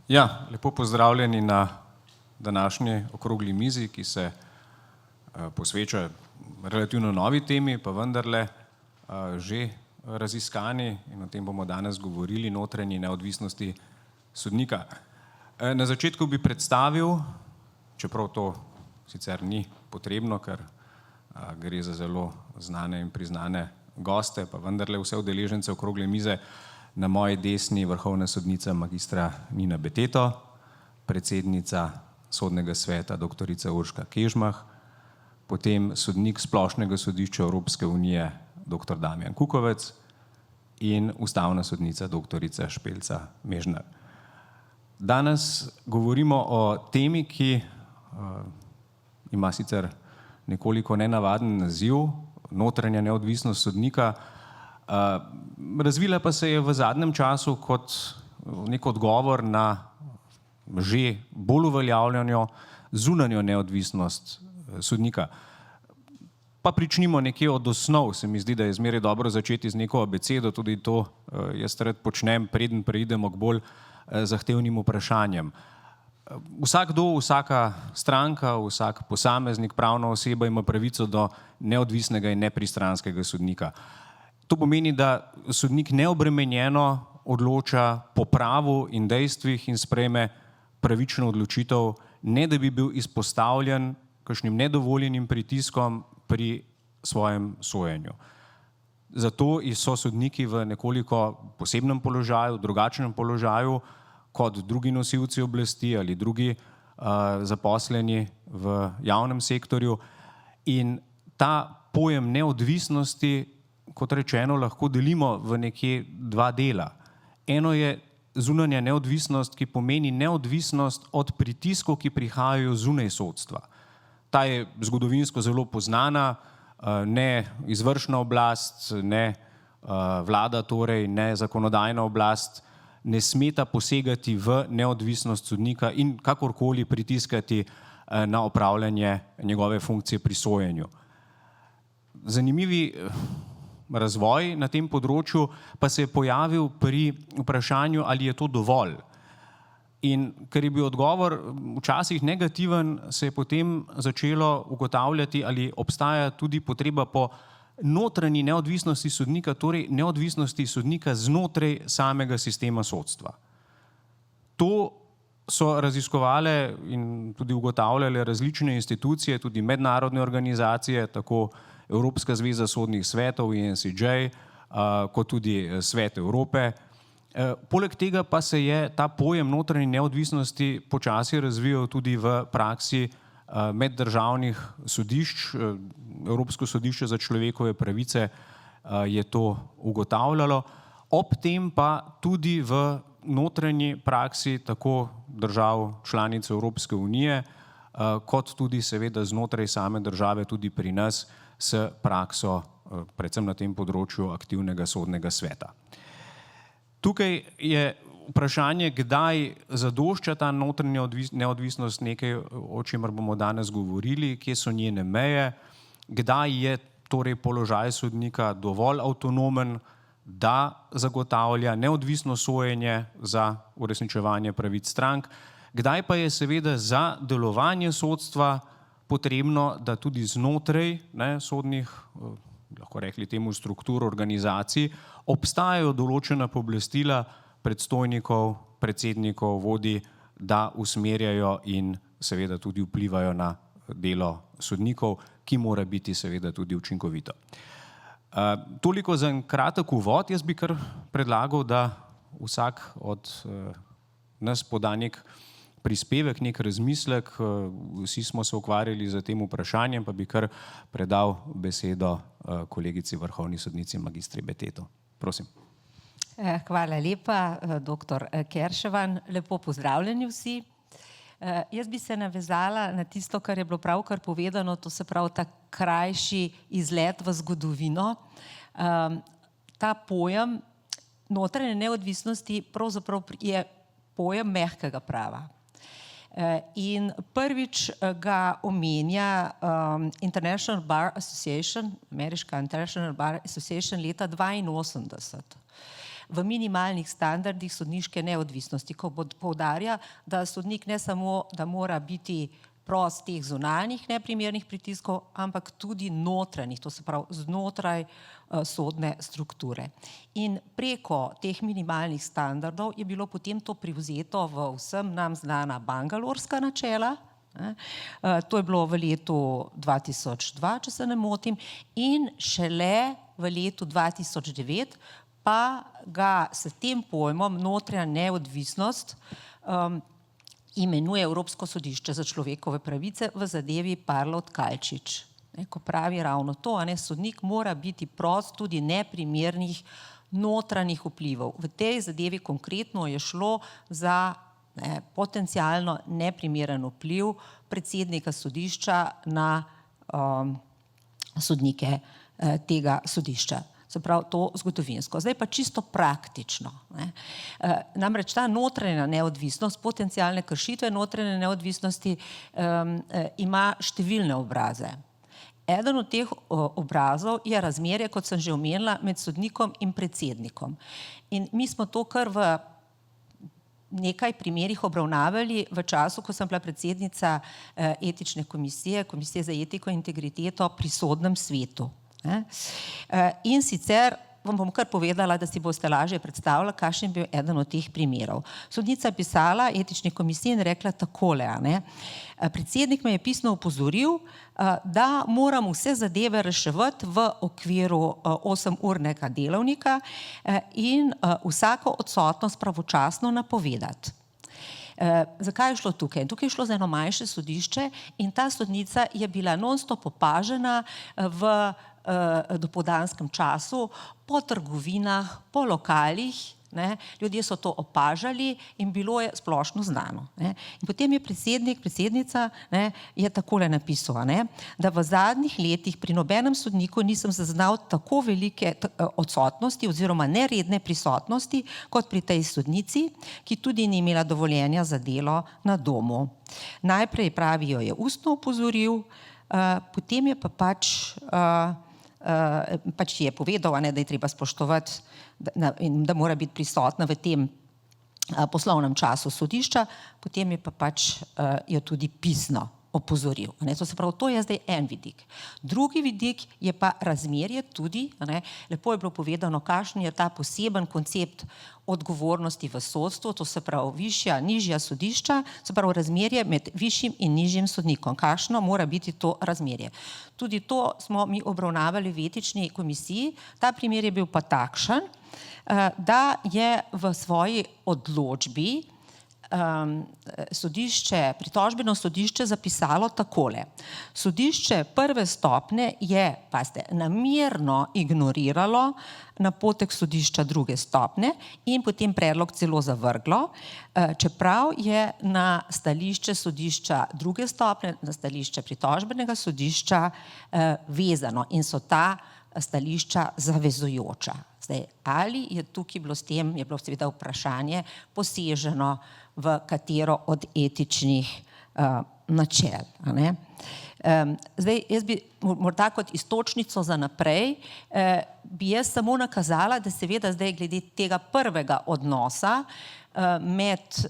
Ja, lepo pozdravljeni na današnji okrogli mizi, ki se posveča relativno novi temi, pa vendarle že raziskani, in o tem bomo danes govorili, notranji neodvisnosti sodnika. Na začetku bi predstavil, čeprav to sicer ni potrebno, ker gre za zelo znane in priznane goste, pa vendarle vse udeležence okrogle mize. Na moji desni vrhovna sodnica magistra Nina Beteto, predsednica Sodnega sveta doktorica Urška Kežmah, potem sodnik Splošnega sodišča Evropske unije dr. Damjan Kukovec in ustavna sodnica doktorica Špelca Mežnar. Danes govorimo o temi, ki ima sicer nekoliko nenavaden naziv, notranja neodvisnost sodnika. Razvila pa se je v zadnjem času kot nek odgovor na že bolj uveljavljeno zunanjo neodvisnost sodnika. Pa pričnimo nekje od osnov, se mi zdi, da je zmeraj dobro začeti z neko abecedo, tudi to jaz rad počnem, preden preidemo k bolj zahtevnim vprašanjem. Vsakdo, vsaka stranka, vsak posameznik, pravna oseba ima pravico do neodvisnega in nepristranskega sodnika. To pomeni, da sodnik neobremenjeno odloča po pravu in dejstvih in sprejme pravično odločitev, ne da bi bil izpostavljen kakšnim nedovoljenim pritiskom pri svojem sojenju. Zato so sodniki v nekoliko posebnem položaju, drugačnem položaju kot drugi nosilci oblasti ali drugi zaposleni v javnem sektorju. In ta pojem neodvisnosti, kot rečeno, lahko delimo v nekje dva dela. Eno je zunanja neodvisnost, ki pomeni neodvisnost od pritiskov, ki prihajajo zunaj sodstva. Ta je zgodovinsko zelo poznana, ne izvršna oblast, ne vlada, torej ne zakonodajna oblast, ne smeta posegati v neodvisnost sodnika in kakorkoli pritiskati na opravljanje njegove funkcije pri sojenju. Zanimivi razvoj na tem področju pa se je pojavil pri vprašanju, ali je to dovolj. In ker je bil odgovor včasih negativen, se je potem začelo ugotavljati, ali obstaja tudi potreba po notranji neodvisnosti sodnika, torej neodvisnosti sodnika znotraj samega sistema sodstva. To so raziskovale in tudi ugotavljale različne institucije, tudi mednarodne organizacije, tako Evropska zveza sodnih svetov, ENCJ, kot tudi Svet Evrope. Poleg tega pa se je ta pojem notranje neodvisnosti počasi razvijal tudi v praksi meddržavnih sodišč. Evropsko sodišče za človekove pravice je to ugotavljalo. Ob tem pa tudi v notranji praksi tako držav članic Evropske unije, kot tudi seveda znotraj same države tudi pri nas s prakso, predvsem na tem področju aktivnega sodnega sveta. Tukaj je vprašanje, kdaj zadošča ta notranja neodvisnost, nekaj, o čemer bomo danes govorili, kje so njene meje, kdaj je torej položaj sodnika dovolj avtonomen, da zagotavlja neodvisno sojenje za uresničevanje pravic strank, kdaj pa je seveda za delovanje sodstva potrebno, da tudi znotraj sodnih, lahko rekli temu struktur, organizacij, obstajajo določena pooblastila predstojnikov, predsednikov, vodij, da usmerjajo in seveda tudi vplivajo na delo sodnikov, ki mora biti seveda tudi učinkovito. Toliko za en kratek uvod. Jaz bi kar predlagal, da vsak od nas poda nek prispevek, nek razmislek. Vsi smo se ukvarjali z tem vprašanjem, pa bi kar predal besedo kolegici vrhovni sodnici magistri Beteto. Prosim. Hvala lepa, doktor Kerševan. Lepo pozdravljeni vsi. Jaz bi se navezala na tisto, kar je bilo pravkar povedano, to se pravi ta krajši izlet v zgodovino. Ta pojem notranje neodvisnosti pravzaprav je pojem mehkega prava. In prvič ga omenja International Bar Association, ameriška International Bar Association leta 1982. v minimalnih standardih sodniške neodvisnosti, ko poudarja, da sodnik ne samo, da mora biti prost teh zunanjih neprimernih pritiskov, ampak tudi notranjih, to se pravi znotraj sodne strukture. In preko teh minimalnih standardov je bilo potem to privzeto v vsem nam znana bangalorska načela. To je bilo v letu 2002, če se ne motim, in šele v letu 2009 pa ga s tem pojmom notranja neodvisnost imenuje Evropsko sodišče za človekove pravice v zadevi Parlot Kalčič. Ko pravi ravno to, sodnik mora biti prost tudi neprimernih notranjih vplivov. V tej zadevi konkretno je šlo za potencialno neprimeren vpliv predsednika sodišča na sodnike tega sodišča. Se pravi, to zgodovinsko. Zdaj pa čisto praktično. Namreč ta notranja neodvisnost, potencialne kršitve notranje neodvisnosti ima številne obraze. Eden od teh obrazov je razmerje, kot sem že omenila, med sodnikom in predsednikom. In mi smo to kar v nekaj primerih obravnavali v času, ko sem bila predsednica etične komisije, Komisije za etiko in integriteto pri Sodnem svetu. In sicer vam bom kar povedala, da si boste lažje predstavljali, kakšen je bil eden od teh primerov. Sodnica je pisala etični komisiji in rekla takole, predsednik me je pisno opozoril, da moram vse zadeve reševati v okviru 8-urnega delovnika in vsako odsotnost pravočasno napovedati. Zakaj je šlo tukaj? Tukaj je šlo za eno manjše sodišče in ta sodnica je bila non-stop opažena v dopoldanskem času po trgovinah, po lokalih, ljudje so to opažali in bilo je splošno znano. In potem je predsednica je takole napisala, da v zadnjih letih pri nobenem sodniku nisem zaznal tako velike odsotnosti oziroma neredne prisotnosti kot pri tej sodnici, ki tudi ni imela dovoljenja za delo na domu. Najprej pravi, jo je ustno opozoril, potem je pa pač je povedal, da je treba spoštovati in da mora biti prisotna v tem poslovnem času sodišča, potem je pa pač jo tudi pisno opozoril. To se pravi, to je zdaj en vidik. Drugi vidik je pa razmerje tudi, lepo je bilo povedano, kakšen je ta poseben koncept odgovornosti v sodstvu, to se pravi višja, nižja sodišča, se pravi razmerje med višjim in nižjim sodnikom. Kakšno mora biti to razmerje? Tudi to smo mi obravnavali v etični komisiji. Ta primer je bil pa takšen, da je v svoji odločbi pritožbeno sodišče zapisalo takole. Sodišče prve stopnje je, pazite, namerno ignoriralo napotek sodišča druge stopnje in potem predlog celo zavrglo, čeprav je na stališče sodišča druge stopnje, na stališče pritožbenega sodišča vezano in so ta stališča zavezujoča. Zdaj, ali je tukaj bilo s tem, je bilo seveda vprašanje, poseženo v katero od etičnih načel. Zdaj, jaz bi morda kot iztočnico za naprej, bi jaz samo nakazala, da seveda zdaj glede tega prvega odnosa med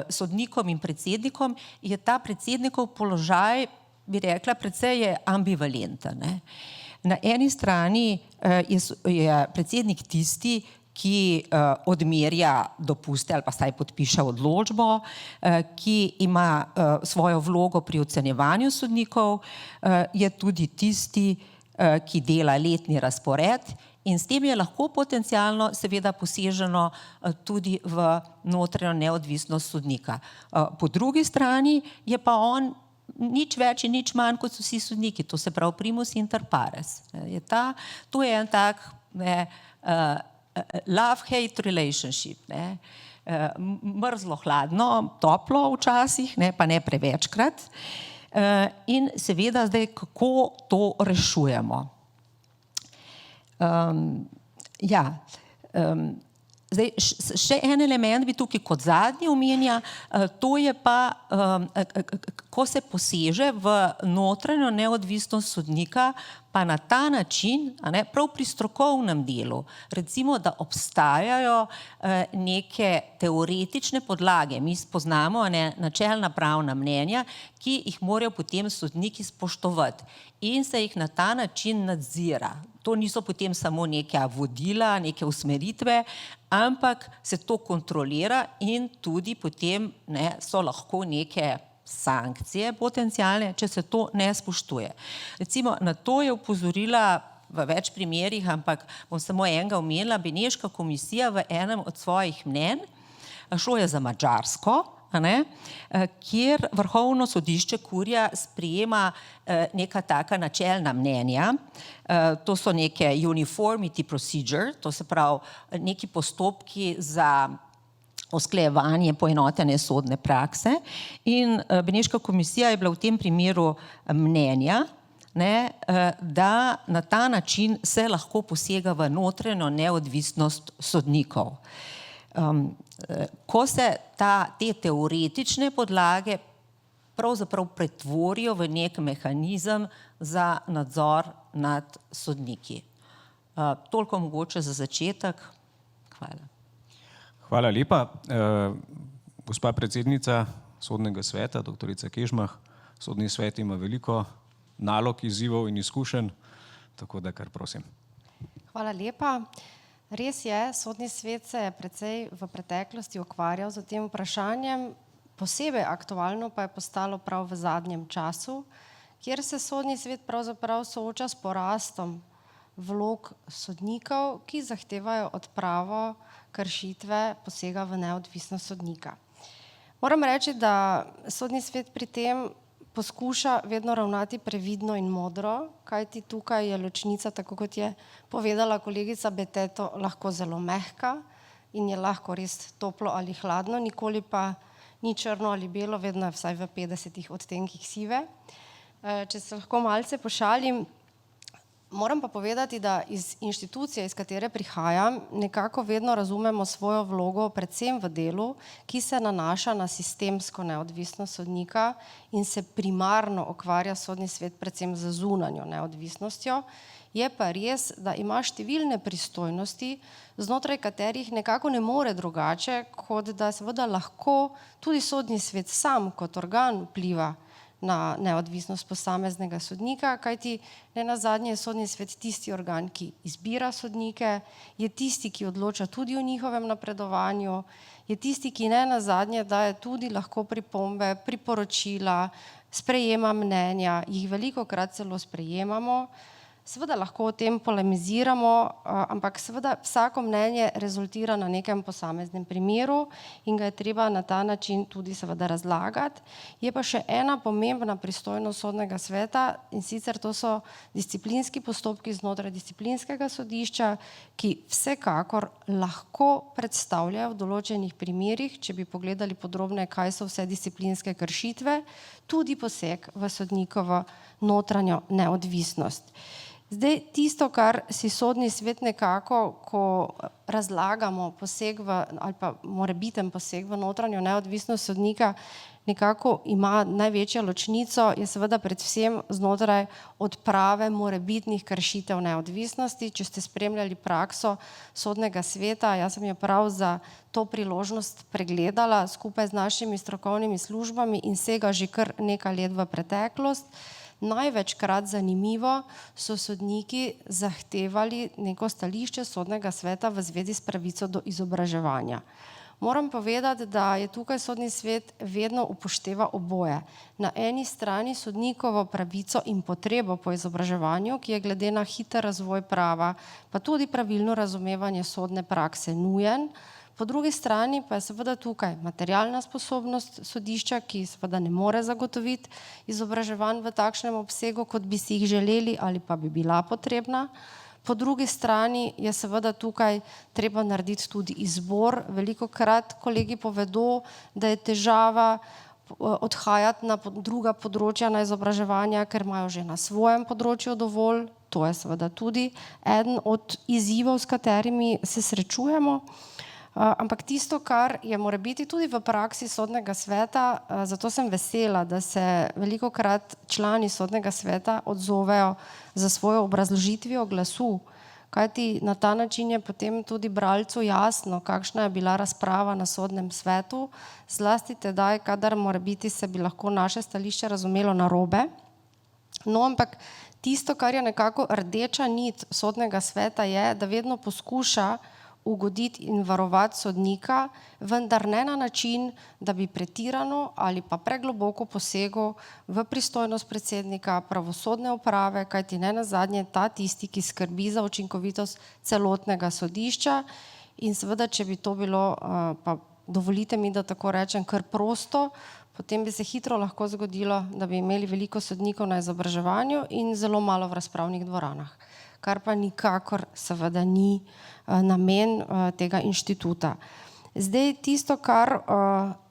sodnikom in predsednikom je ta predsednikov položaj, bi rekla, precej je ambivalenten. Na eni strani je predsednik tisti, ki odmerja dopuste ali pa saj podpiše odločbo, ki ima svojo vlogo pri ocenjevanju sodnikov, je tudi tisti, ki dela letni razpored in s tem je lahko potencialno seveda poseženo tudi v notranjo neodvisnost sodnika. Po drugi strani je pa on nič več in nič manj kot vsi sodniki, to se pravi primus inter pares. To je en tak love-hate relationship, mrzlo-hladno, toplo včasih, pa ne prevečkrat. In seveda zdaj, kako to rešujemo? Zdaj, še en element bi tukaj kot zadnji omenja, to je pa, ko se poseže v notranjo neodvisnost sodnika, pa na ta način, prav pri strokovnem delu, recimo, da obstajajo neke teoretične podlage, mi spoznamo načelna pravna mnenja, ki jih morajo potem sodniki spoštovati in se jih na ta način nadzira. To niso potem samo neka vodila, neke usmeritve, ampak se to kontrolira in tudi potem so lahko neke sankcije potencialne, če se to ne spoštuje. Recimo, na to je opozorila v več primerih, ampak bom samo enega omenila, Beneška komisija v enem od svojih mnenj, šlo je za Madžarsko, kjer Vrhovno sodišče kurja sprejema neka taka načelna mnenja. To so neke uniformity procedure, to se pravi neki postopki za usklajevanje poenotene sodne prakse in Beneška komisija je bila v tem primeru mnenja, da na ta način se lahko posega v notranjo neodvisnost sodnikov. Ko se te teoretične podlage pravzaprav pretvorijo v nek mehanizem za nadzor nad sodniki. Toliko mogoče za začetek. Hvala. Hvala lepa. Gospa predsednica Sodnega sveta, doktorica Kežmah, Sodni svet ima veliko nalog, izzivov in izkušenj, tako da kar prosim. Hvala lepa. Res je, Sodni svet se je precej v preteklosti ukvarjal z tem vprašanjem, posebej aktualno pa je postalo prav v zadnjem času, kjer se Sodni svet pravzaprav sooča s porastom vlog sodnikov, ki zahtevajo odpravo kršitve posega v neodvisnost sodnika. Moram reči, da Sodni svet pri tem poskuša vedno ravnati previdno in modro, kajti tukaj je ločnica, tako kot je povedala kolegica Beteto, lahko zelo mehka in je lahko res toplo ali hladno, nikoli pa ni črno ali belo, vedno je vsaj v 50 odtenkih sive. Če se lahko malce pošalim, moram pa povedati, da iz inštitucije, iz katere prihajam, nekako vedno razumemo svojo vlogo predvsem v delu, ki se nanaša na sistemsko neodvisnost sodnika in se primarno ukvarja Sodni svet predvsem z zunanjo neodvisnostjo. Je pa res, da ima številne pristojnosti, znotraj katerih nekako ne more drugače, kot da seveda lahko tudi Sodni svet sam kot organ vpliva na neodvisnost posameznega sodnika, kajti nenazadnje je Sodni svet tisti organ, ki izbira sodnike, je tisti, ki odloča tudi o njihovem napredovanju, je tisti, ki nenazadnje daje tudi lahko pripombe, priporočila, sprejema mnenja, jih velikokrat celo sprejemamo. Seveda lahko o tem polemiziramo, ampak seveda vsako mnenje rezultira na nekem posameznem primeru in ga je treba na ta način tudi seveda razlagati. Je pa še ena pomembna pristojnost Sodnega sveta in sicer to so disciplinski postopki znotraj disciplinskega sodišča, ki vsekakor lahko predstavljajo v določenih primerih, če bi pogledali podrobneje, kaj so vse disciplinske kršitve, tudi poseg v sodnikovo notranjo neodvisnost. Zdaj, tisto, kar si Sodni svet nekako, ko razlagamo poseg v, ali pa morebiten poseg v notranjo neodvisnost sodnika, nekako ima največjo ločnico, je seveda predvsem znotraj odprave morebitnih kršitev neodvisnosti. Če ste spremljali prakso Sodnega sveta, jaz sem jo prav za to priložnost pregledala skupaj z našimi strokovnimi službami in sega že kar nekaj let v preteklost. Največkrat zanimivo so sodniki zahtevali neko stališče Sodnega sveta v zvezi s pravico do izobraževanja. Moram povedati, da je tukaj Sodni svet vedno upošteva oboje. Na eni strani sodnikovo pravico in potrebo po izobraževanju, ki je glede na hiter razvoj prava, pa tudi pravilno razumevanje sodne prakse nujen. Po drugi strani pa je seveda tukaj materialna sposobnost sodišča, ki seveda ne more zagotoviti izobraževanj v takšnem obsegu, kot bi si jih želeli ali pa bi bila potrebna. Po drugi strani je seveda tukaj treba narediti tudi izbor. Velikokrat kolegi povedo, da je težava odhajati na druga področja na izobraževanja, ker imajo že na svojem področju dovolj. To je seveda tudi eden od izzivov, s katerimi se srečujemo. Ampak tisto, kar je morebiti tudi v praksi sodnega sveta, zato sem vesela, da se velikokrat člani sodnega sveta odzovejo za svojo obrazložitvijo glasu, kajti na ta način je potem tudi bralcu jasno, kakšna je bila razprava na sodnem svetu, zlasti tedaj, kadar morebiti se bi lahko naše stališče razumelo narobe. No, ampak tisto, kar je nekako rdeča nit sodnega sveta, je, da vedno poskuša ugoditi in varovati sodnika, vendar ne na način, da bi pretirano ali pa pregloboko posegel v pristojnost predsednika pravosodne uprave, kajti ne nazadnje ta tisti, ki skrbi za učinkovitost celotnega sodišča. In seveda, če bi to bilo, pa dovolite mi, da tako rečem, kar prosto, potem bi se hitro lahko zgodilo, da bi imeli veliko sodnikov na izobraževanju in zelo malo v razpravnih dvoranah, kar pa nikakor seveda ni namen tega inštituta. Zdaj tisto, kar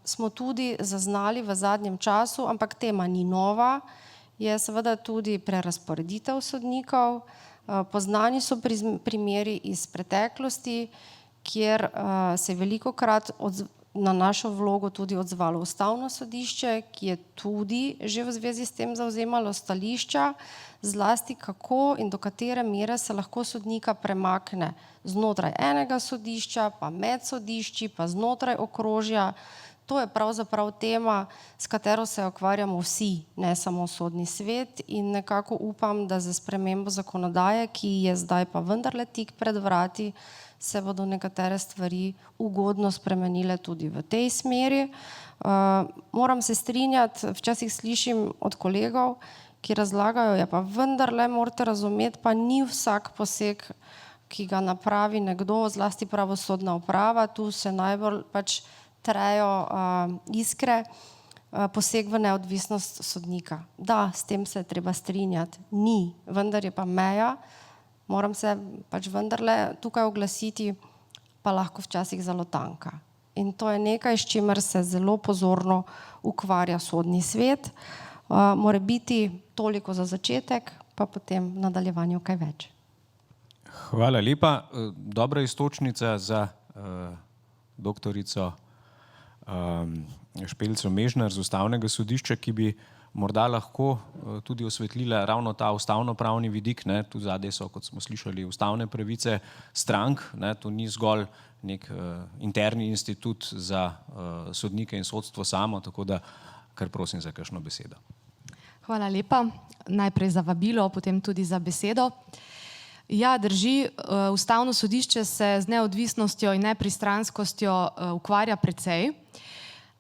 smo tudi zaznali v zadnjem času, ampak tema ni nova, je seveda tudi prerazporeditev sodnikov. Poznani so primeri iz preteklosti, kjer se je velikokrat na našo vlogo tudi odzvalo Ustavno sodišče, ki je tudi že v zvezi s tem zavzemalo stališča, zlasti kako in do katere mere se lahko sodnika premakne znotraj enega sodišča, pa med sodišči, pa znotraj okrožja. To je pravzaprav tema, s katero se ukvarjamo vsi, ne samo sodni svet, in nekako upam, da za spremembo zakonodaje, ki je zdaj pa vendarle tik pred vrati, se bodo nekatere stvari ugodno spremenile tudi v tej smeri. Moram se strinjati, včasih slišim od kolegov, ki razlagajo, ja pa vendarle morate razumeti, pa ni vsak poseg, ki ga napravi nekdo, zlasti pravosodna uprava, tu se najbolj pač trejo iskre, poseg v neodvisnost sodnika. Da, s tem se je treba strinjati, ni, vendar je pa meja, moram se pač vendarle tukaj oglasiti, pa lahko včasih zelo tanka. In to je nekaj, s čimer se zelo pozorno ukvarja sodni svet. Mora biti toliko za začetek, pa potem v nadaljevanju kaj več. Hvala lepa. Dobra iztočnica za doktorico Špelico Mežnar z Ustavnega sodišča, ki bi morda lahko tudi osvetlila ravno ta ustavnopravni vidik. Tu zadaj so, kot smo slišali, ustavne pravice strank. To ni zgolj nek interni institut za sodnike in sodstvo samo, tako da kar prosim za kakšno besedo. Hvala lepa. Najprej za vabilo, potem tudi za besedo. Ja, drži, Ustavno sodišče se z neodvisnostjo in nepristranskostjo ukvarja precej,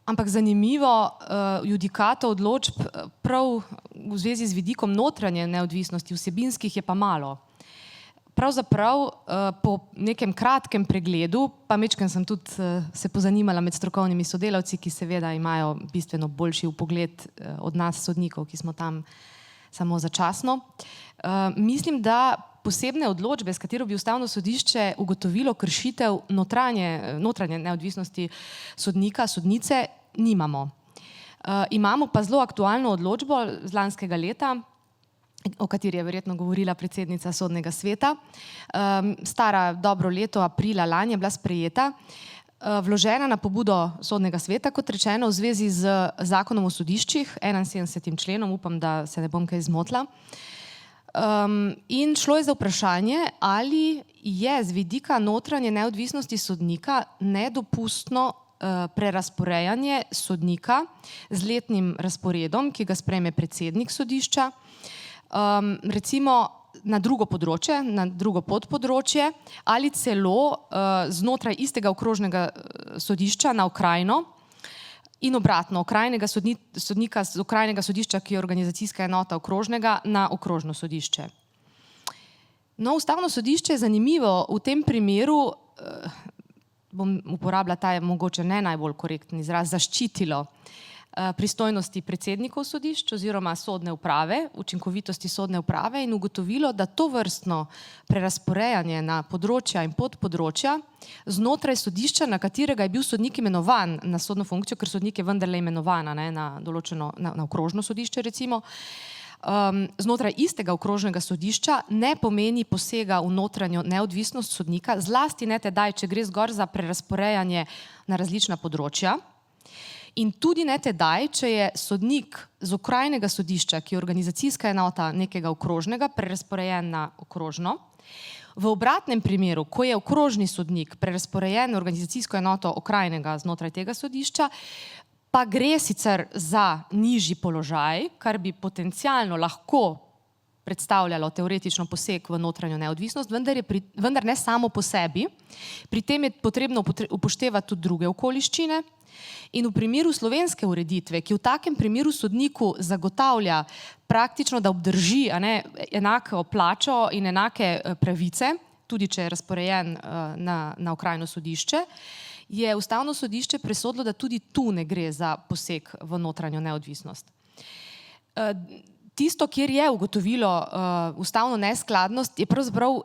ampak zanimivo, judikatov odločb prav v zvezi z vidikom notranje neodvisnosti, vsebinskih je pa malo. Pravzaprav po nekem kratkem pregledu, pa majčkeno sem tudi se pozanimala med strokovnimi sodelavci, ki seveda imajo bistveno boljši vpogled od nas sodnikov, ki smo tam samo začasno. Mislim, da posebne odločbe, s katero bi Ustavno sodišče ugotovilo kršitev notranje neodvisnosti sodnika, sodnice, nimamo. Imamo pa zelo aktualno odločbo z lanskega leta, o kateri je verjetno govorila predsednica sodnega sveta. Stara dobro leto, aprila lani je bila sprejeta, vložena na pobudo sodnega sveta, kot rečeno, v zvezi z zakonom o sodiščih, 71. členom, upam, da se ne bom kaj zmotila. In šlo je za vprašanje, ali je z vidika notranje neodvisnosti sodnika nedopustno prerazporejanje sodnika z letnim razporedom, ki ga sprejme predsednik sodišča, recimo na drugo področje, na drugo podpodročje ali celo znotraj istega okrožnega sodišča na okrajno in obratno, okrajnega sodnika z okrajnega sodišča, ki je organizacijska enota okrožnega, na okrožno sodišče. No, Ustavno sodišče je zanimivo v tem primeru, bom uporabila ta je mogoče ne najbolj korekten izraz, zaščitilo pristojnosti predsednikov sodišč oziroma sodne uprave, učinkovitosti sodne uprave in ugotovilo, da to vrstno prerazporejanje na področja in podpodročja znotraj sodišča, na katerega je bil sodnik imenovan na sodno funkcijo, ker sodnik je vendarle imenovana na določeno, na okrožno sodišče recimo, znotraj istega okrožnega sodišča ne pomeni posega v notranjo neodvisnost sodnika, zlasti ne tedaj, če gre zgolj za prerazporejanje na različna področja. In tudi ne tedaj, če je sodnik z okrajnega sodišča, ki je organizacijska enota nekega okrožnega, prerazporejen na okrožno. V obratnem primeru, ko je okrožni sodnik prerazporejen na organizacijsko enoto okrajnega znotraj tega sodišča, pa gre sicer za nižji položaj, kar bi potencialno lahko predstavljalo teoretično poseg v notranjo neodvisnost, vendar ne samo po sebi. Pri tem je potrebno upoštevati tudi druge okoliščine. In v primeru slovenske ureditve, ki v takem primeru sodniku zagotavlja praktično, da obdrži enako plačo in enake pravice, tudi če je razporejen na okrajno sodišče, je Ustavno sodišče presodilo, da tudi tu ne gre za poseg v notranjo neodvisnost. Tisto, kjer je ugotovilo ustavno neskladnost, je pravzaprav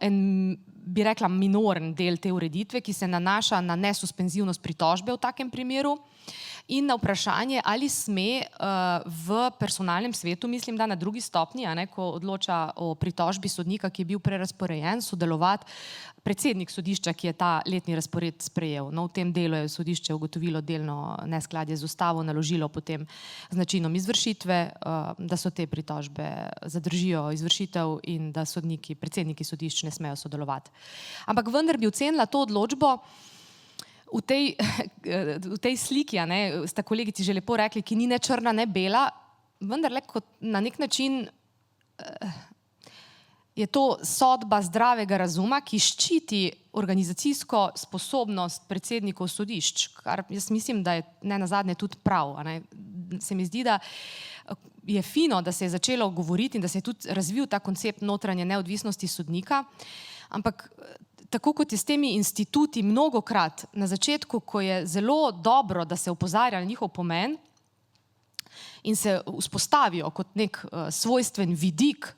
bi rekla, minoren del te ureditve, ki se nanaša na nesuspenzivnost pritožbe v takem primeru in na vprašanje, ali sme v personalnem svetu, mislim, da na drugi stopnji, ko odloča o pritožbi sodnika, ki je bil prerazporejen, sodelovati predsednik sodišča, ki je ta letni razpored sprejel. No, v tem delu je sodišče ugotovilo delno neskladje z ustavo, naložilo potem z načinom izvršitve, da so te pritožbe zadržijo izvršitev in da sodniki, predsedniki sodišč ne smejo sodelovati. Ampak vendar bi ocenila to odločbo v tej sliki, sta kolegici že lepo rekli, ki ni ne črna, ne bela, vendar le kot na nek način je to sodba zdravega razuma, ki ščiti organizacijsko sposobnost predsednikov sodišč, kar jaz mislim, da je ne nazadnje tudi prav. Se mi zdi, da je fino, da se je začelo govoriti in da se je tudi razvil ta koncept notranje neodvisnosti sodnika, ampak tako kot je s temi instituti mnogokrat na začetku, ko je zelo dobro, da se opozarja na njihov pomen in se vzpostavijo kot nek svojstven vidik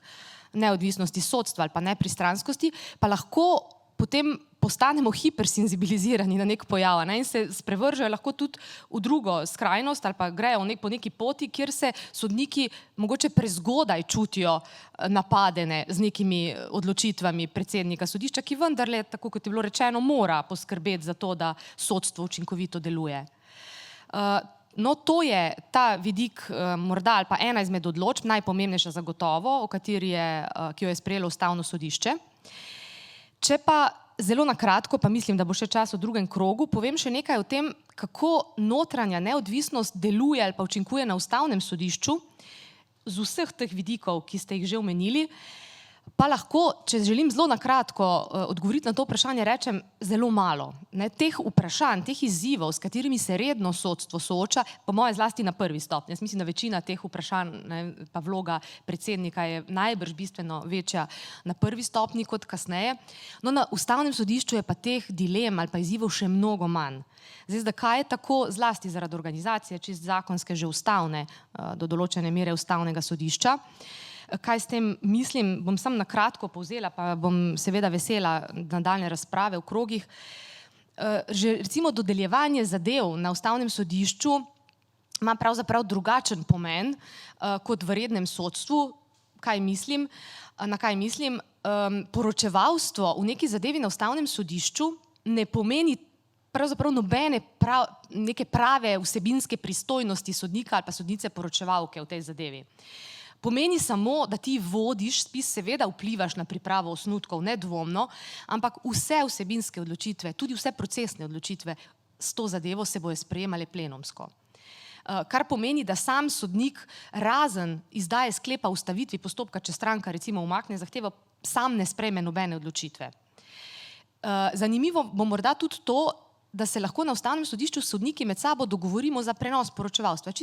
neodvisnosti sodstva ali pa nepristranskosti, pa lahko potem postanemo hipersenzibilizirani na nek pojav in se sprevržejo lahko tudi v drugo skrajnost ali pa grejo po neki poti, kjer se sodniki mogoče prezgodaj čutijo napadene z nekimi odločitvami predsednika sodišča, ki vendarle, tako kot je bilo rečeno, mora poskrbeti za to, da sodstvo učinkovito deluje. No, to je ta vidik morda ali pa ena izmed odločb, najpomembnejša zagotovo, ki jo je sprejelo Ustavno sodišče. Če pa zelo na kratko, pa mislim, da bo še čas v drugem krogu, povem še nekaj o tem, kako notranja neodvisnost deluje ali pa učinkuje na Ustavnem sodišču z vseh teh vidikov, ki ste jih že omenili. Pa lahko, če želim zelo na kratko odgovoriti na to vprašanje, rečem zelo malo. Teh vprašanj, teh izzivov, s katerimi se redno sodstvo sooča, po moje zlasti na prvi stopnji. Jaz mislim, da večina teh vprašanj, pa vloga predsednika je najbrž bistveno večja na prvi stopnji kot kasneje. No, na Ustavnem sodišču je pa teh dilem ali pa izzivov še mnogo manj. Zdaj, kaj je tako, zlasti zaradi organizacije, čist zakonske, že ustavne, do določene mere Ustavnega sodišča. Kaj s tem mislim, bom samo na kratko povzela, pa bom seveda vesela nadaljne razprave v krogih. Že recimo dodeljevanje zadev na Ustavnem sodišču ima pravzaprav drugačen pomen kot v rednem sodstvu. Na kaj mislim? Poročevalstvo v neki zadevi na Ustavnem sodišču ne pomeni pravzaprav neke prave vsebinske pristojnosti sodnika ali pa sodnice poročevalke v tej zadevi. Pomeni samo, da ti vodiš spis, seveda vplivaš na pripravo osnutkov, nedvomno, ampak vse vsebinske odločitve, tudi vse procesne odločitve s to zadevo se bojo sprejemale plenumsko. Kar pomeni, da sam sodnik razen izdaje sklepa o ustavitvi postopka, če stranka recimo umakne zahtevo, sam ne sprejme nobene odločitve. Zanimivo bo morda tudi to, da se lahko na Ustavnem sodišču sodniki med sabo dogovorimo za prenos poročevalstva.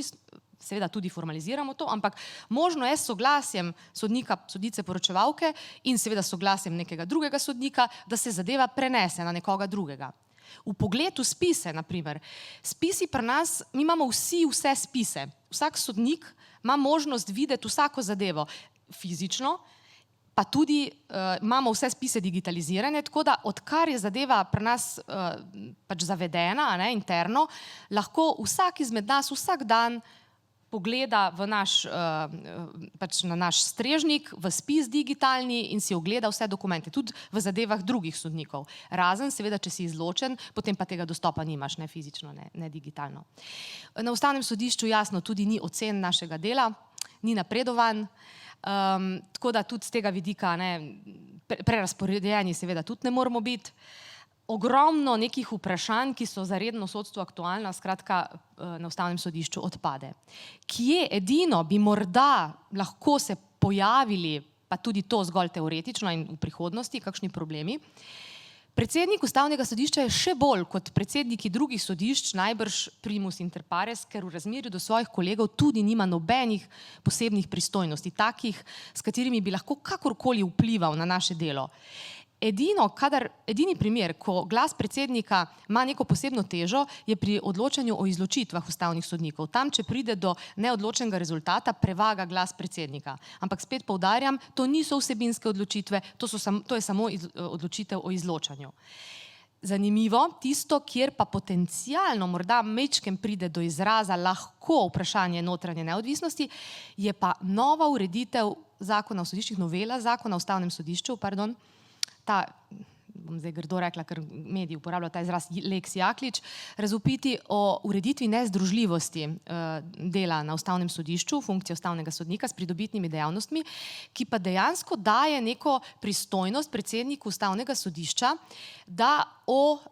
Seveda tudi formaliziramo to, ampak možno je s soglasjem sodnika, sodnice poročevalke in seveda soglasjem nekega drugega sodnika, da se zadeva prenese na nekoga drugega. V pogledu spise, naprimer, spisi pri nas, mi imamo vsi vse spise. Vsak sodnik ima možnost videti vsako zadevo fizično, pa tudi imamo vse spise digitalizirane, tako da odkar je zadeva pri nas pač zavedena, interno, lahko vsak izmed nas vsak dan pogleda v pač na naš strežnik, v spis digitalni in si ogleda vse dokumente, tudi v zadevah drugih sodnikov. Razen, seveda, če si izločen, potem pa tega dostopa nimaš, ne fizično, ne digitalno. Na Ustavnem sodišču jasno tudi ni ocen našega dela, ni napredovanj, tako da tudi z tega vidika prerazporedeni seveda tudi ne moramo biti. Ogromno nekih vprašanj, ki so za redno sodstvo aktualna, skratka na Ustavnem sodišču odpade. Kje edino bi morda lahko se pojavili, pa tudi to zgolj teoretično in v prihodnosti, kakšni problemi? Predsednik Ustavnega sodišča je še bolj kot predsedniki drugih sodišč najbrž primus inter pares, ker v razmerju do svojih kolegov tudi nima nobenih posebnih pristojnosti, takih, s katerimi bi lahko kakorkoli vplival na naše delo. Edini primer, ko glas predsednika ima neko posebno težo, je pri odločanju o izločitvah ustavnih sodnikov. Tam, če pride do neodločenega rezultata, prevaga glas predsednika. Ampak spet poudarjam, to niso vsebinske odločitve, to je samo odločitev o izločanju. Zanimivo, tisto, kjer pa potencialno morda majčkeno pride do izraza lahko vprašanje notranje neodvisnosti, je pa nova ureditev zakona o sodiščih, novela zakona o Ustavnem sodišču, ta, bom zdaj grdo rekla, ker mediji uporabljajo ta izraz lex Jaklič, razvpiti o ureditvi nezdružljivosti dela na Ustavnem sodišču, funkcije ustavnega sodnika s pridobitnimi dejavnostmi, ki pa dejansko daje neko pristojnost predsedniku Ustavnega sodišča, da o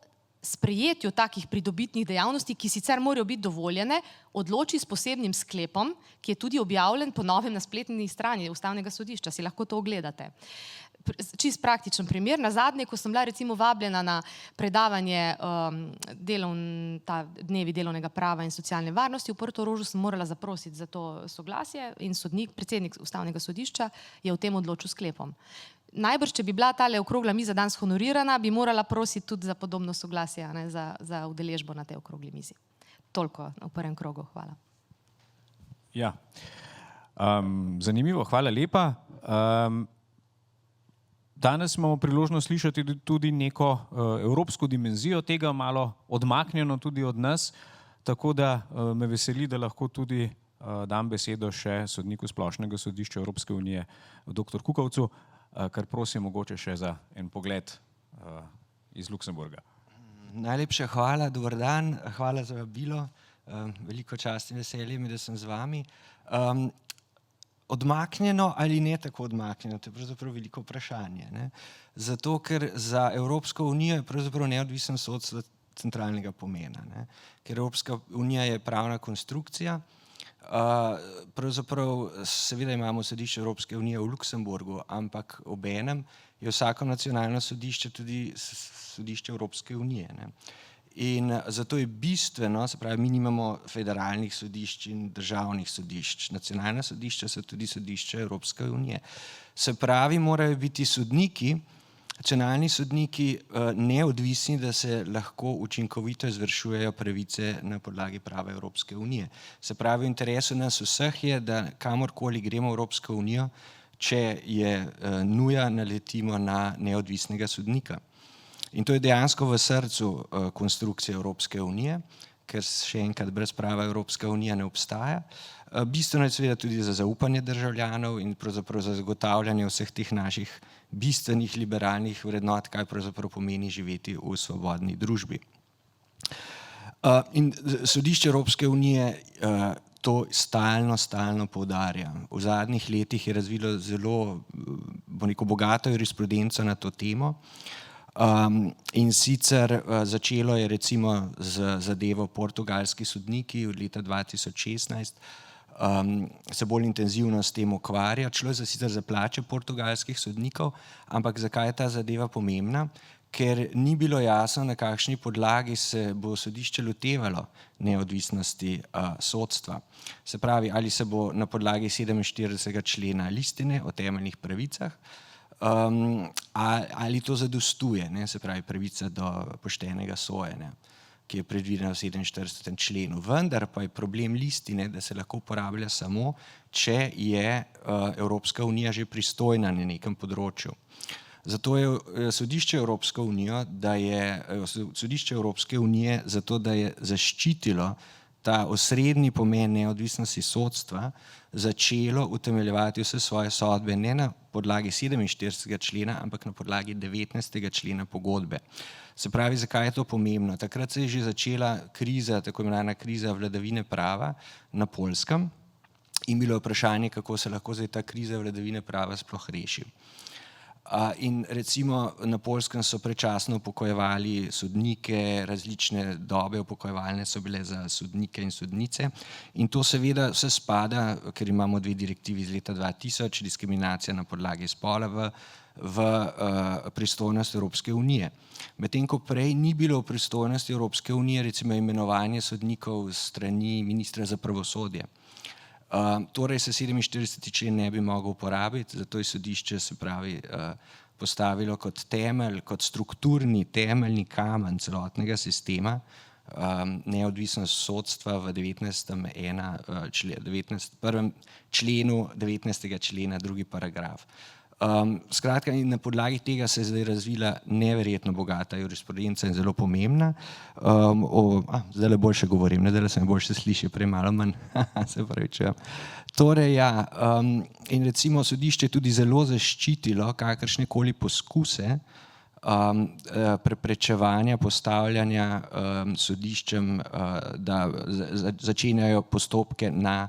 sprejetju takih pridobitnih dejavnosti, ki sicer morajo biti dovoljene, odloči s posebnim sklepom, ki je tudi objavljen po novem na spletni strani Ustavnega sodišča, si lahko to ogledate. Čist praktičen primer, nazadnje, ko sem bila recimo vabljena na predavanje dnevi delovnega prava in socialne varnosti v Portorožu, sem morala zaprositi za to soglasje in predsednik Ustavnega sodišča je o tem odločil sklepom. Najbrž, če bi bila tale okrogla miza danes honorirana, bi morala prositi tudi za podobno soglasje, za udeležbo na tej okrogli mizi. Toliko v prvem krogu, hvala. Ja, zanimivo, hvala lepa. Danes imamo priložnost slišati tudi neko evropsko dimenzijo tega, malo odmaknjeno tudi od nas, tako da me veseli, da lahko tudi dam besedo še sodniku Splošnega sodišča Evropske unije, dr. Kukovcu, kar prosim mogoče še za en pogled iz Luksemburga. Najlepša hvala, dober dan, hvala za vabilo, veliko čast in veselje mi, da sem z vami. Odmaknjeno ali ne tako odmaknjeno, to je pravzaprav veliko vprašanje. Zato, ker za Evropsko unijo je pravzaprav neodvisen sodstvo centralnega pomena. Ker Evropska unija je pravna konstrukcija, pravzaprav seveda imamo sodišče Evropske unije v Luksemburgu, ampak obenem je vsako nacionalno sodišče tudi sodišče Evropske unije. In zato je bistveno, se pravi, mi nimamo federalnih sodišč in državnih sodišč. Nacionalna sodišča so tudi sodišče Evropske unije. Se pravi, morajo biti sodniki, nacionalni sodniki neodvisni, da se lahko učinkovito izvršujejo pravice na podlagi prava Evropske unije. Se pravi, v interesu nas vseh je, da kamorkoli gremo v Evropsko unijo, če je nuja, naletimo na neodvisnega sodnika. In to je dejansko v srcu konstrukcije Evropske unije, ker še enkrat brez prava Evropska unija ne obstaja. Bistveno je seveda tudi za zaupanje državljanov in pravzaprav za zagotavljanje vseh teh naših bistvenih liberalnih vrednot, kaj pravzaprav pomeni živeti v svobodni družbi. In sodišče Evropske unije to stalno poudarja. V zadnjih letih je razvilo zelo, bogato jurisprudenco na to temo. In sicer začelo je recimo z zadevo portugalski sodniki od leta 2016, se bolj intenzivno s tem ukvarja. Šlo je sicer za plače portugalskih sodnikov, ampak zakaj je ta zadeva pomembna? Ker ni bilo jasno, na kakšni podlagi se bo sodišče lotevalo neodvisnosti sodstva. Se pravi, ali se bo na podlagi 47. člena listine o temeljnih pravicah, ali to zadostuje, se pravi pravica do poštenega sojenja, ki je predvidena v 47. členu. Vendar pa je problem listine, da se lahko uporablja samo, če je Evropska unija že pristojna na nekem področju. Zato je sodišče Evropske unije zato, da je zaščitilo ta osrednji pomen neodvisnosti sodstva začelo utemeljevati vse svoje sodbe ne na podlagi 47. člena, ampak na podlagi 19. člena pogodbe. Se pravi, zakaj je to pomembno? Takrat se je že začela kriza, tako imenovana kriza vladavine prava na Poljskem in bilo je vprašanje, kako se lahko zdaj ta kriza vladavine prava sploh reši. In recimo na Poljskem so predčasno upokojevali sodnike, različne dobe upokojevalne so bile za sodnike in sodnice in to seveda vse spada, ker imamo 2 direktivi iz leta 2000, diskriminacija na podlagi spola v pristojnost Evropske unije. Medtem ko prej ni bilo v pristojnosti Evropske unije recimo imenovanje sodnikov strani ministra za pravosodje. Torej se 47. člen ne bi mogel uporabiti, zato je sodišče se pravi postavilo kot temelj, kot strukturni temeljni kamen celotnega sistema neodvisnost sodstva v 19. členu 19. člena, 2. paragraf. Skratka, in na podlagi tega se je zdaj razvila neverjetno bogata jurisprudenca in zelo pomembna. Zdaj boljše govorim, ne, da se me boljše sliši, prej malo manj, se pravi, če. Torej, ja, in recimo sodišče je tudi zelo zaščitilo kakršnekoli poskuse preprečevanja, postavljanja sodiščem, da začenjajo postopke na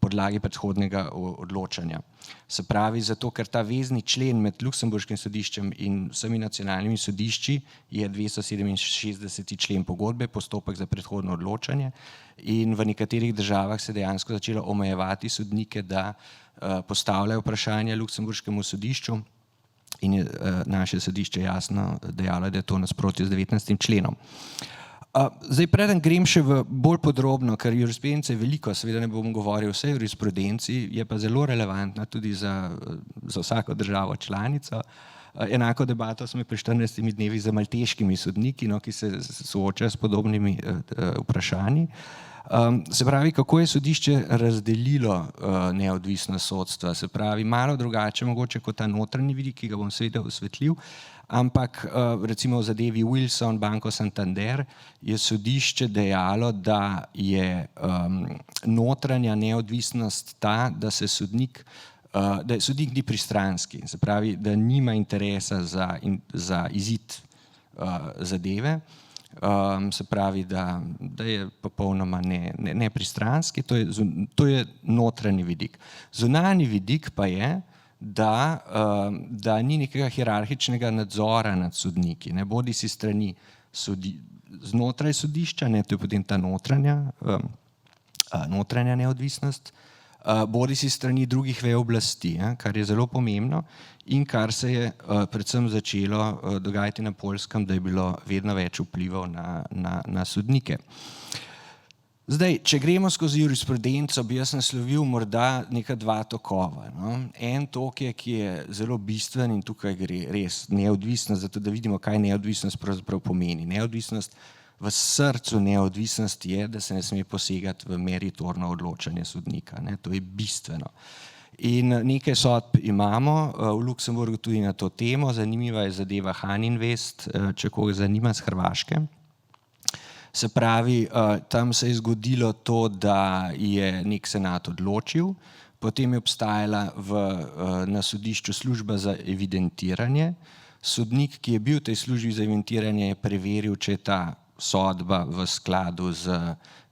podlagi predhodnega odločanja. Se pravi, zato ker ta vezni člen med Luksemburškim sodiščem in vsemi nacionalnimi sodišči je 267. člen pogodbe, postopek za predhodno odločanje in v nekaterih državah se dejansko začelo omejevati sodnike, da postavljajo vprašanja Luksemburškemu sodišču in je naše sodišče jasno dejalo, da je to nasprotje z 19. členom. Zdaj, preden grem še bolj podrobno, ker jurisprudence je veliko, seveda ne bom govoril o vsej jurisprudenci, je pa zelo relevantna tudi za vsako državo članico. Enako debato smo pred 14 dnevi z malteškimi sodniki, ki se soočajo s podobnimi vprašanji. Se pravi, kako je sodišče razdelilo neodvisnost sodstva, se pravi, malo drugače mogoče kot ta notranji vidik, ki ga bom seveda osvetlil, ampak recimo v zadevi Wilson, Banco Santander, je sodišče dejalo, da je notranja neodvisnost ta, da sodnik ni pristranski, se pravi, da nima interesa za izid zadeve, se pravi, da je popolnoma nepristranski, to je notranji vidik. Zunanji vidik pa je, da ni nekega hierarhičnega nadzora nad sodniki, ne bodi si strani znotraj sodišča, ne, to je potem ta notranja neodvisnost, bodi si strani drugih vej oblasti, kar je zelo pomembno in kar se je predvsem začelo dogajati na Poljskem, da je bilo vedno več vplivov na sodnike. Zdaj, če gremo skozi jurisprudenco, bi jaz naslovil morda neka 2 tokova. En tok je, ki je zelo bistven in tukaj gre res neodvisnost, zato da vidimo, kaj neodvisnost pravzaprav pomeni. Neodvisnost v srcu neodvisnosti je, da se ne sme posegati v meritorno odločanje sodnika. To je bistveno. In nekaj sodb imamo v Luksemburgu tudi na to temo, zanimiva je zadeva Haninvest, če koga zanima, z Hrvaške. Se pravi, tam se je zgodilo to, da je nek senat odločil, potem je obstajala na sodišču služba za evidentiranje. Sodnik, ki je bil v tej službi za evidentiranje, je preveril, če je ta sodba v skladu z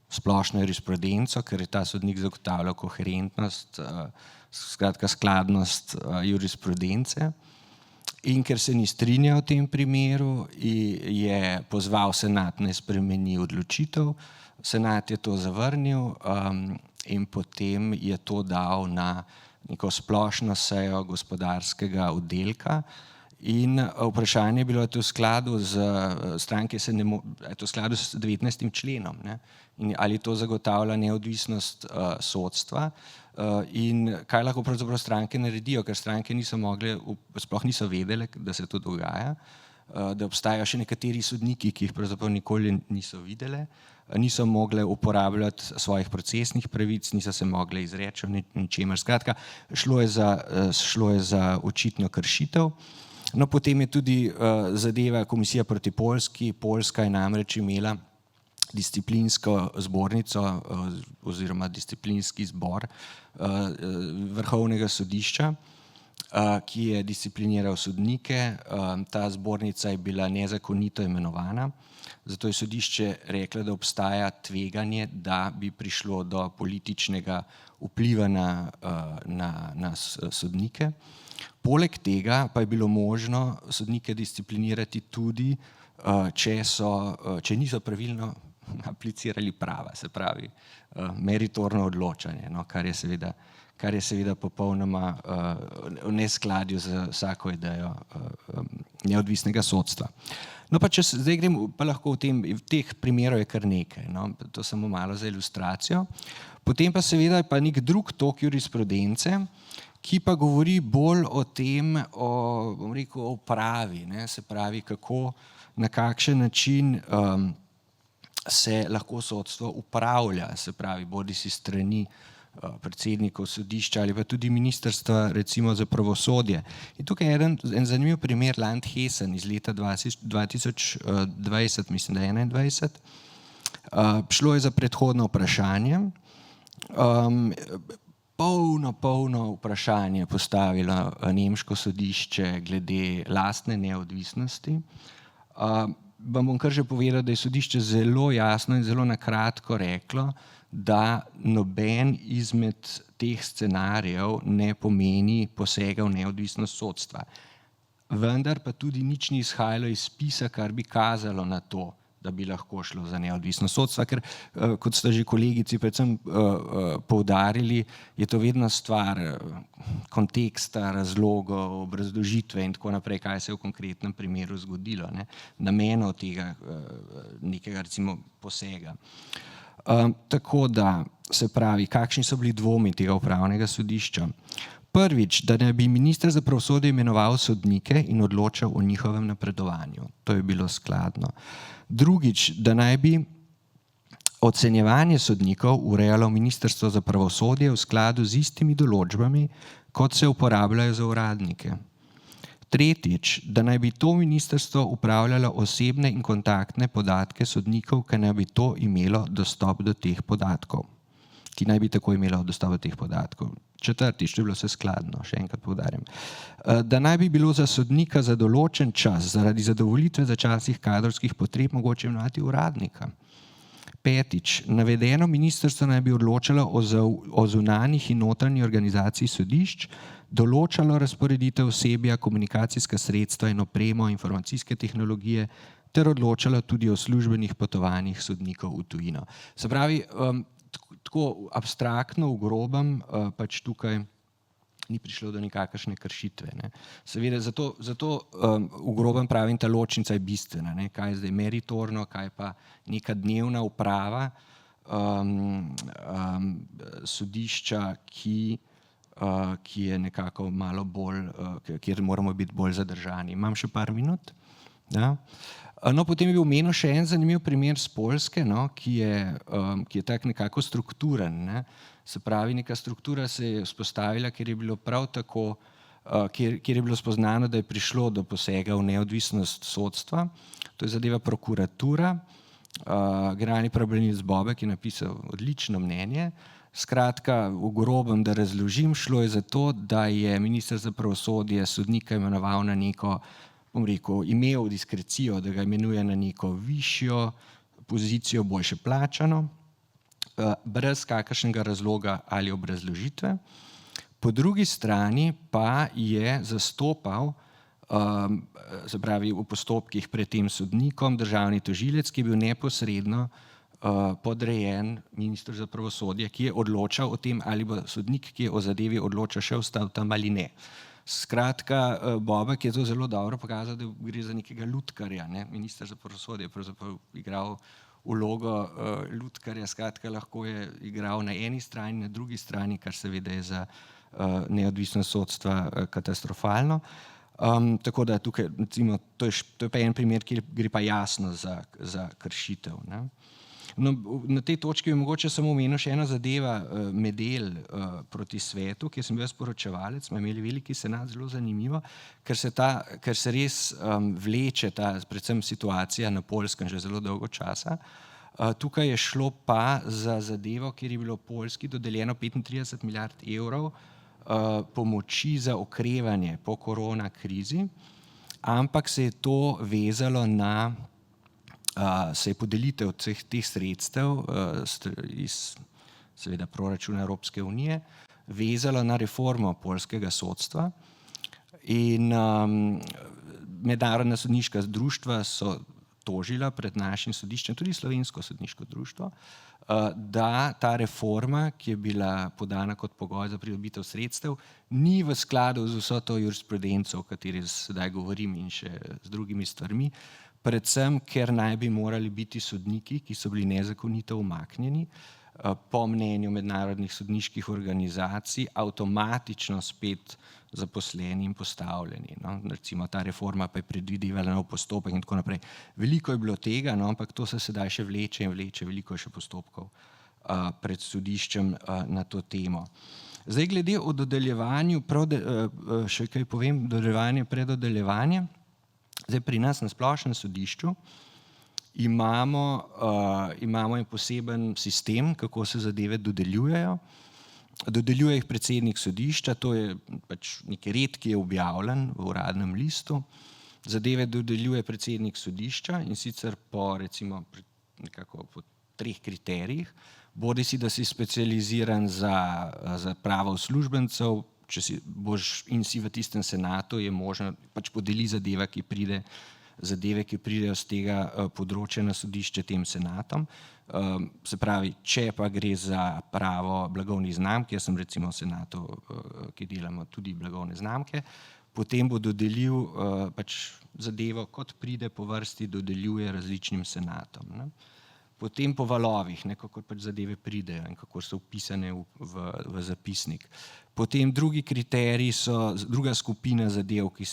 splošno jurisprudenco, ker je ta sodnik zagotavljal koherentnost, skratka skladnost jurisprudence. In ker se ni strinjal v tem primeru, je pozval senat, naj spremeni odločitev. Senat je to zavrnil in potem je to dal na neko splošno sejo gospodarskega oddelka. In vprašanje je bilo, je to v skladu z stranke, je to v skladu s 19. členom, ne? In ali to zagotavlja neodvisnost sodstva. In kaj lahko pravzaprav stranke naredijo, ker stranke sploh niso vedele, da se to dogaja, da obstajajo še nekateri sodniki, ki jih pravzaprav nikoli niso videle, niso mogle uporabljati svojih procesnih pravic, niso se mogle izreči o ničemer. Skratka, šlo je za očitno kršitev. No, potem je tudi zadeva Komisija proti Poljski. Poljska je namreč imela disciplinsko zbornico oziroma disciplinski zbor Vrhovnega sodišča, ki je discipliniral sodnike. Ta zbornica je bila nezakonito imenovana, zato je sodišče reklo, da obstaja tveganje, da bi prišlo do političnega vpliva na sodnike. Poleg tega pa je bilo možno sodnike disciplinirati tudi, če niso pravilno aplicirali prava, se pravi meritorno odločanje, no, kar je seveda popolnoma v neskladju z vsako idejo neodvisnega sodstva. No pa če zdaj grem, pa lahko v teh primerov je kar nekaj, no, to samo malo za ilustracijo. Potem pa seveda je pa nek drug tok jurisprudence, ki pa govori bolj o tem, bom rekel, o pravi, ne, se pravi, kako, na kakšen način se lahko sodstvo upravlja, se pravi, bodisi strani predsednikov sodišča ali pa tudi ministrstva, recimo za pravosodje. In tukaj je en zanimiv primer, Landhessen iz leta 2020, mislim, da 2021. Šlo je za predhodno vprašanje. Polno vprašanje postavilo nemško sodišče glede lastne neodvisnosti. Vam bom kar že povedal, da je sodišče zelo jasno in zelo na kratko reklo, da noben izmed teh scenarijev ne pomeni posega v neodvisnost sodstva. Vendar pa tudi nič ni izhajalo iz spisa, kar bi kazalo na to, da bi lahko šlo za neodvisnost sodstva, ker kot sta že kolegici predvsem poudarili, je to vedno stvar konteksta, razlogov, obrazložitve in tako naprej, kaj se je v konkretnem primeru zgodilo, ne, namenov tega nekega recimo posega. Tako da, se pravi, kakšni so bili dvomi tega upravnega sodišča? Prvič, da ne bi minister za pravosodje imenoval sodnike in odločal o njihovem napredovanju. To je bilo skladno. Drugič, da naj bi ocenjevanje sodnikov urejalo ministrstvo za pravosodje v skladu z istimi določbami, kot se uporabljajo za uradnike. Tretjič, da naj bi to ministrstvo upravljalo osebne in kontaktne podatke sodnikov, ki naj bi to imelo dostop do teh podatkov. Ki naj bi tako imelo dostop do teh podatkov. Četrtič, to je bilo vse skladno, še enkrat poudarjam. Da naj bi bilo za sodnika za določen čas zaradi zadovoljitve začasnih kadrovskih potreb mogoče imenovati uradnika. Petič, navedeno ministrstvo naj bi odločalo o zunanjih in notranji organizaciji sodišč, določalo razporeditev osebja, komunikacijska sredstva in opremo, informacijske tehnologije ter odločalo tudi o službenih potovanjih sodnikov v tujino. Se pravi, tako abstraktno, v grobem, pač tukaj ni prišlo do nikakršne kršitve. Ne. Seveda, zato v grobem pravim, ta ločnica je bistvena, ne. Kaj je zdaj meritorno, kaj pa neka dnevna uprava sodišča, ki je nekako malo bolj, kjer moramo biti bolj zadržani. Imam še par minut? Ja. No, potem je bil omenil še en zanimiv primer z Poljske, no, ki je tak nekako strukturen, ne. Se pravi, neka struktura se je vzpostavila, kjer je bilo prav tako, kjer je bilo spoznano, da je prišlo do posega v neodvisnost sodstva. To je zadeva prokuratura. Generalni pravobranilec Bobek je napisal odlično mnenje. Skratka, v grobem, da razložim, šlo je za to, da je minister za pravosodje sodnika imenoval na neko, bom rekel, imel diskrecijo, da ga imenuje na neko višjo pozicijo, boljše plačano, brez kakršnega razloga ali obrazložitve. Po drugi strani pa je zastopal, se pravi v postopkih pred tem sodnikom, državni tožilec, ki je bil neposredno podrejen ministru za pravosodje, ki je odločal o tem, ali bo sodnik, ki je o zadevi odločal, še ostal tam ali ne. Skratka, Bobek je to zelo dobro pokazal, da gre za nekega lutkarja, ne. Minister za pravosodje je pravzaprav igral vlogo lutkarja, skratka lahko je igral na eni strani, na drugi strani, kar seveda je za neodvisnost sodstva katastrofalno. Tako da tukaj, recimo, to je pa en primer, kjer gre pa jasno za kršitev, ne. No, na tej točki bi mogoče samo omenil še eno zadeva, Medel proti svetu, kjer sem bil sporočevalec, smo imeli veliki senat, zelo zanimivo, ker se res vleče ta predvsem situacija na Poljskem že zelo dolgo časa. Tukaj je šlo pa za zadevo, kjer je bilo Poljski dodeljeno 35 milijard evrov pomoči za okrevanje po korona krizi, ampak se je to vezalo na se je podelitev teh sredstev iz seveda proračuna Evropske unije vezalo na reformo poljskega sodstva in mednarodna sodniška društva so tožila pred našim sodiščem, tudi Slovensko sodniško društvo, da ta reforma, ki je bila podana kot pogoj za pridobitev sredstev, ni v skladu z vso to jurisprudenco, o kateri sedaj govorim in še z drugimi stvarmi, predvsem, ker naj bi morali biti sodniki, ki so bili nezakonito umaknjeni, po mnenju mednarodnih sodniških organizacij, avtomatično spet zaposleni in postavljeni. No. Recimo ta reforma pa je predvidevala nov postopek in tako naprej. Veliko je bilo tega, no, ampak to se sedaj še vleče in vleče, veliko je še postopkov pred sodiščem na to temo. Zdaj glede o dodeljevanju, še kaj povem, dodeljevanje, predodeljevanje. Zdaj pri nas na splošnem sodišču imamo en poseben sistem, kako se zadeve dodeljujejo. Dodeljuje jih predsednik sodišča, to je pač neki red, ki je objavljen v uradnem listu. Zadeve dodeljuje predsednik sodišča in sicer po recimo nekako po 3 kriterijih. Bodisi da si specializiran za pravo uslužbencev, če si boš in si v tistem senatu, je možno pač podeli zadeve, ki pridejo z tega področja na sodišče tem senatom. Se pravi, če pa gre za pravo blagovnih znamk, jaz sem recimo v senatu, ki delamo tudi blagovne znamke, potem bo dodelil pač zadevo, kot pride po vrsti, dodeljuje različnim senatom. Ne. Potem po valovih, kako pač zadeve pridejo in kako so vpisane v zapisnik. Potem drugi kriterij so, druga skupina zadev, ki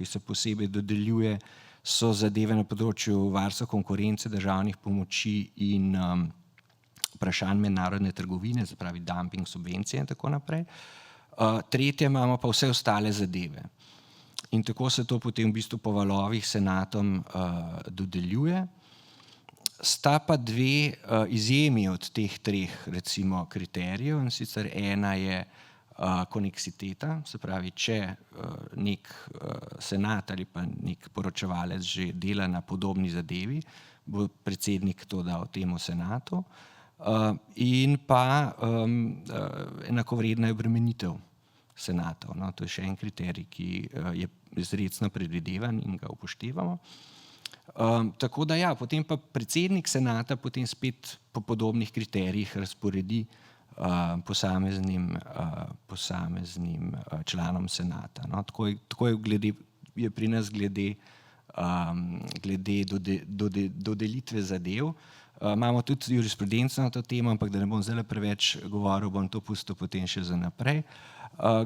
se posebej dodeljuje, so zadeve na področju varstva konkurence, državnih pomoči in vprašanj mednarodne trgovine, se pravi dumping, subvencije in tako naprej. Tretje imamo pa vse ostale zadeve. In tako se to potem v bistvu po valovih senatom dodeljuje. Sta pa 2 izjemi od teh 3 recimo kriterijev, in sicer ena je koneksiteta, se pravi, če nek senat ali pa nek poročevalec že dela na podobni zadevi, bo predsednik to dal temu senatu, in pa enakovredna je obremenitev senatov. No, to je še en kriterij, ki je izrecno predvidevan in ga upoštevamo. Tako da ja, potem pa predsednik senata potem spet po podobnih kriterijih razporedi posameznim članom senata. No, tako je pri nas glede dodelitve zadev. Imamo tudi jurisprudenco na to temo, ampak da ne bom zdaj preveč govoril, bom to pustil potem še za naprej.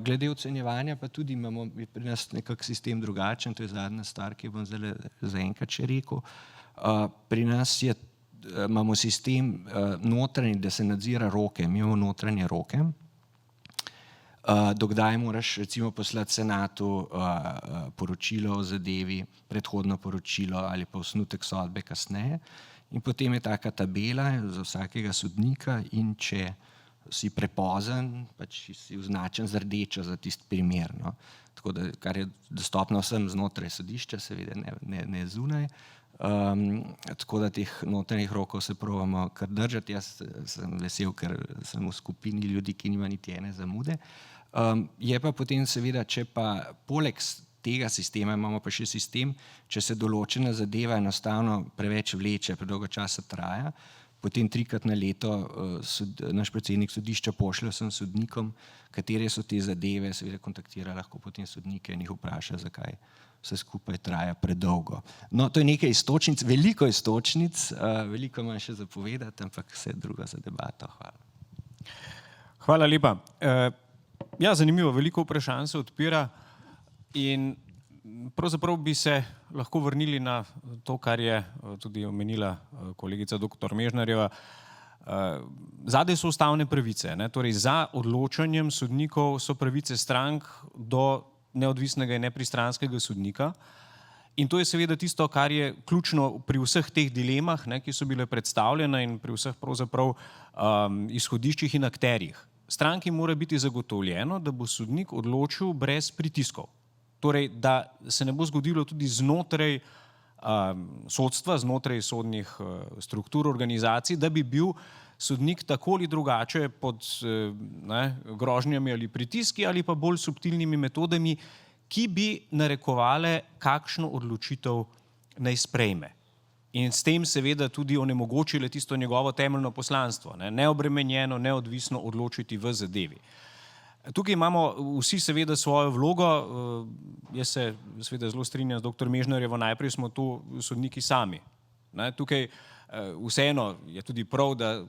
Glede ocenjevanja pa tudi imamo pri nas nekak sistem drugačen, to je zadnja stvar, ki bom zdaj zaenkrat še rekel. Pri nas imamo sistem notranji, da se nadzira roke, mi imamo notranje roke. Dokdaj moraš recimo poslati senatu poročilo o zadevi, predhodno poročilo ali pa osnutek sodbe kasneje. In potem je taka tabela za vsakega sodnika in če si prepozen, pač si označen z rdečo za tisti primer. No. Tako da, kar je dostopno vsem znotraj sodišča, seveda ne zunaj. Tako da teh notranjih rokov se probamo kar držati. Jaz sem vesel, ker sem v skupini ljudi, ki nima niti ene zamude. Je pa potem seveda, če pa poleg tega sistema imamo pa še sistem, če se določena zadeva enostavno preveč vleče, predolgo časa traja, potem 3-krat na leto naš predsednik sodišča pošlje vsem sodnikom, katere so te zadeve, seveda kontaktira lahko potem sodnike in jih vpraša, zakaj vse skupaj traja predolgo. No, to je nekaj iztočnic, veliko iztočnic, veliko imam še za povedati, ampak vse drugo za debato. Hvala. Hvala lepa. Ja, zanimivo, veliko vprašanj se odpira in pravzaprav bi se lahko vrnili na to, kar je tudi omenila kolegica dr. Mežnarjeva. Zadaj so ustavne pravice. Torej, za odločanjem sodnikov so pravice strank do neodvisnega in nepristranskega sodnika In to je seveda tisto, kar je ključno pri vseh teh dilemah, ne, ki so bile predstavljene in pri vseh pravzaprav izhodiščih in akterjih. Stranki mora biti zagotovljeno, da bo sodnik odločil brez pritiskov. Torej, da se ne bo zgodilo tudi znotraj sodstva, znotraj sodnih struktur, organizacij, da bi bil sodnik tako ali drugače pod grožnjami ali pritiski ali pa bolj subtilnimi metodami, ki bi narekovale, kakšno odločitev naj sprejme. In s tem seveda tudi onemogočile tisto njegovo temeljno poslanstvo, neobremenjeno, neodvisno odločiti v zadevi. Tukaj imamo vsi seveda svojo vlogo, jaz se seveda zelo strinjam z dr. Mežnarjevo, najprej smo tu sodniki sami. Tukaj vseeno je tudi prav, da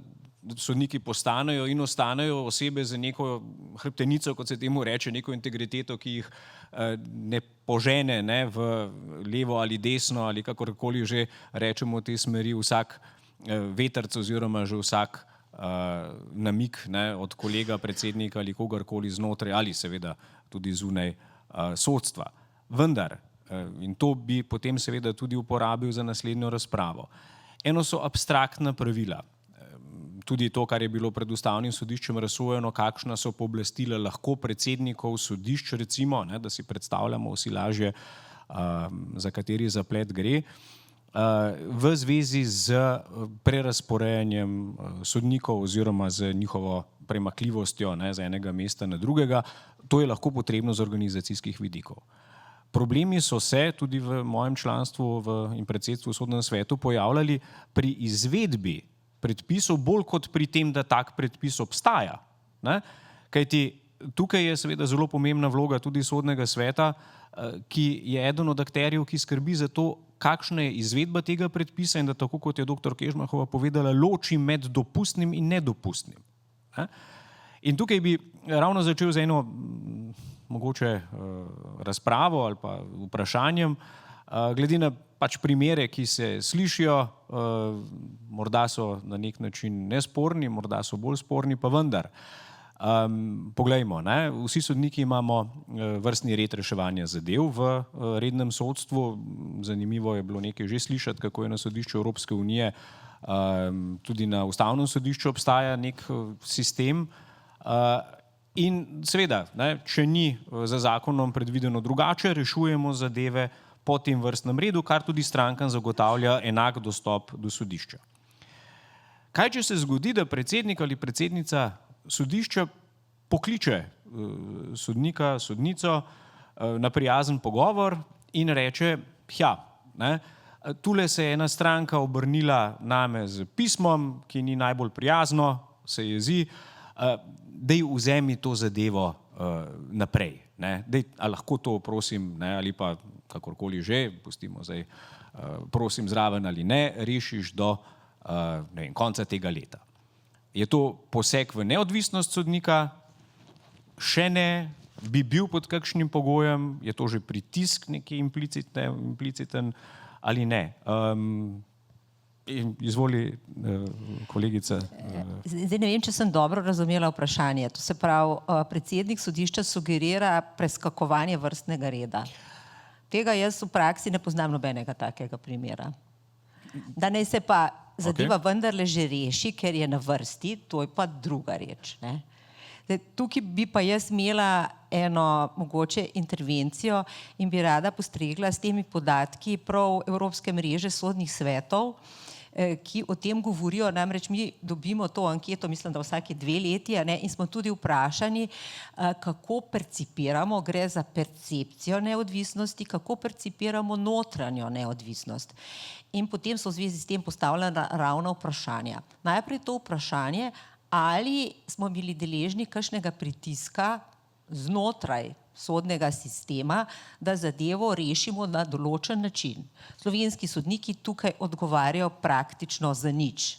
sodniki postanejo in ostanejo osebe z neko hrbtenico, kot se temu reče, neko integriteto, ki jih ne požene v levo ali desno ali kakorkoli že rečemo v tej smeri vsak vetrc oziroma že vsak namik od kolega, predsednika ali kogarkoli znotraj ali seveda tudi zunaj sodstva. Vendar, in to bi potem seveda tudi uporabil za naslednjo razpravo, eno so abstraktna pravila. Tudi to, kar je bilo pred ustavnim sodiščem razsojeno, kakšna so pooblastila lahko predsednikov sodišč, recimo, da si predstavljamo vsi lažje, za kateri zaplet gre, v zvezi z prerazporejanjem sodnikov oziroma z njihovo premakljivostjo z enega mesta na drugega. To je lahko potrebno z organizacijskih vidikov. Problemi so se tudi v mojem članstvu in predsedstvu v Sodnem svetu pojavljali pri izvedbi predpisov bolj kot pri tem, da tak predpis obstaja. Kajti tukaj je seveda zelo pomembna vloga tudi Sodnega sveta, ki je eden od akterjev, ki skrbi za to, kakšna je izvedba tega predpisa in da, tako kot je dr. Kežmahova povedala, loči med dopustnim in nedopustnim. In tukaj bi ravno začel z eno mogoče razpravo ali pa vprašanjem, glede na primere, ki se slišijo, morda so na nek način nesporni, morda so bolj sporni, pa vendar. Poglejmo, vsi sodniki imamo vrstni red reševanja zadev v rednem sodstvu. Zanimivo je bilo nekaj že slišati, kako je na sodišču Evropske unije, tudi na ustavnem sodišču obstaja nek sistem. In seveda, če ni za zakonom predvideno drugače, rešujemo zadeve po tem vrstnem redu, kar tudi strankam zagotavlja enak dostop do sodišča. Kaj, če se zgodi, da predsednik ali predsednica sodišča pokliče sodnika, sodnico na prijazen pogovor in reče, tule se je ena stranka obrnila name z pismom, ki ni najbolj prijazno, se jezi, daj vzemi to zadevo naprej. A lahko to, prosim, ali pa kakorkoli že, pustimo zdaj, prosim zraven ali ne, rešiš do konca tega leta. Je to poseg v neodvisnost sodnika? Še ne. Bi bil pod kakšnim pogojem? Je to že pritisk neki impliciten ali ne? Izvoli, kolegica. Zdaj ne vem, če sem dobro razumela vprašanje. To se pravi, predsednik sodišča sugerira preskakovanje vrstnega reda. Tega jaz v praksi ne poznam nobenega takega primera. Da naj se pa zadeva vendarle že reši, ker je na vrsti, to je pa druga reč. Tukaj bi pa jaz imela eno mogoče intervencijo in bi rada postregla s temi podatki prav Evropske mreže sodnih svetov, ki o tem govorijo. Namreč mi dobimo to anketo, mislim, da vsake 2 leti, in smo tudi vprašani, kako percipiramo, gre za percepcijo neodvisnosti, kako percipiramo notranjo neodvisnost. In potem so v zvezi s tem postavljena ravno vprašanja. Najprej to vprašanje, ali smo bili deležni kakšnega pritiska znotraj sodnega sistema, da zadevo rešimo na določen način. Slovenski sodniki tukaj odgovarjajo praktično za nič.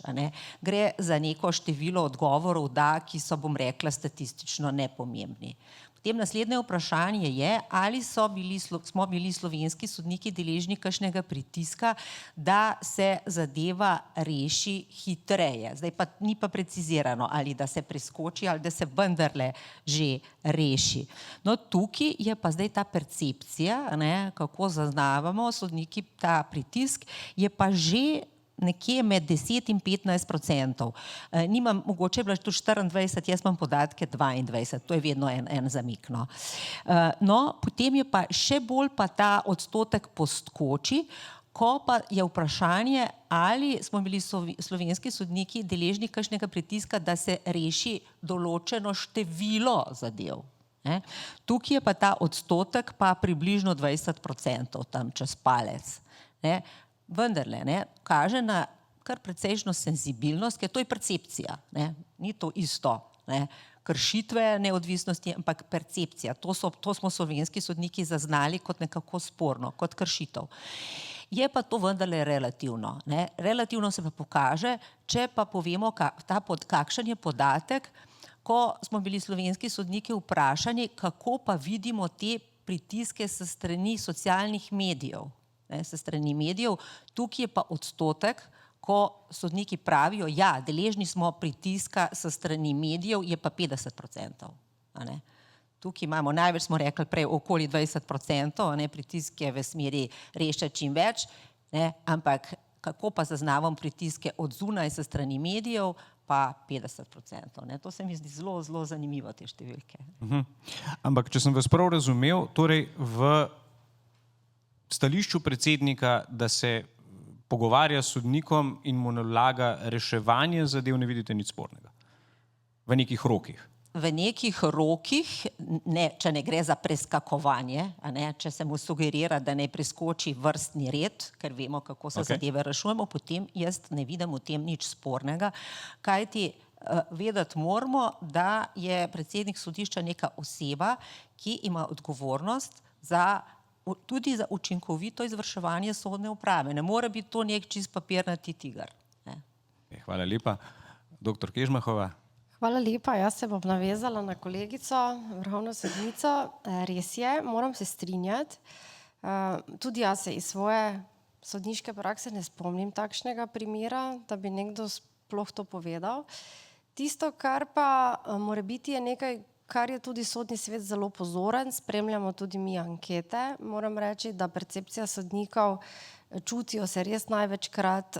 Gre za neko število odgovorov, ki so, bom rekla, statistično nepomembni. Potem naslednje vprašanje je, ali smo bili slovenski sodniki deležni kakšnega pritiska, da se zadeva reši hitreje. Zdaj pa ni pa precizirano, ali da se preskoči, ali da se vendarle že reši. No, tukaj je pa zdaj ta percepcija, ne, kako zaznavamo sodniki ta pritisk, je pa že nekje med 10 in 15%. Nimam, mogoče je bila tu 24, jaz imam podatke 22, to je vedno en zamik. No. No, potem je pa še bolj pa ta odstotek poskoči, ko pa je vprašanje, ali smo bili slovenski sodniki deležni kakšnega pritiska, da se reši določeno število zadev. Ne. Tukaj je pa ta odstotek pa približno 20%, tam čez palec. Ne. Vendarle, ne, kaže na kar precejšno senzibilnost, ker to je percepcija, ne, ni to isto, ne, kršitve neodvisnosti, ampak percepcija. To smo slovenski sodniki zaznali kot nekako sporno, kot kršitev. Je pa to vendarle relativno, ne, relativno se pa pokaže, če pa povemo, kakšen je podatek, ko smo bili slovenski sodniki vprašani, kako pa vidimo te pritiske s strani socialnih medijev. Se strani medijev, tukaj je pa odstotek, ko sodniki pravijo, ja, deležni smo pritiska s strani medijev, je pa 50%. Tukaj imamo, največ smo rekli prej, okoli 20%, pritiske v smeri rešiti čim več, ne, ampak kako pa zaznavam pritiske od zunaj s strani medijev, pa 50%. Ne. To se mi zdi zelo, zelo zanimivo, te številke. Ampak, če sem vas prav razumel, torej v stališču predsednika, da se pogovarja s sodnikom in mu nalaga reševanje zadev, ne vidite nič spornega. V nekih rokih. V nekih rokih, ne, če ne gre za preskakovanje, če se mu sugerira, da ne preskoči vrstni red, ker vemo, kako se zadeve rešujemo, potem jaz ne vidim v tem nič spornega, kajti vedeti moramo, da je predsednik sodišča neka oseba, ki ima odgovornost tudi za učinkovito izvrševanje sodne uprave. Ne more biti to nek čist papirnati tiger. Hvala lepa. Doktor Kežmahova. Hvala lepa. Jaz se bom navezala na kolegico, vrhovno sodnico. Res je, moram se strinjati. Tudi jaz se iz svoje sodniške prakse ne spomnim takšnega primera, da bi nekdo sploh to povedal. Tisto, kar pa mora biti, je nekaj, kar je tudi sodni svet zelo pozoren, spremljamo tudi mi ankete. Moram reči, da percepcija sodnikov čutijo se res največkrat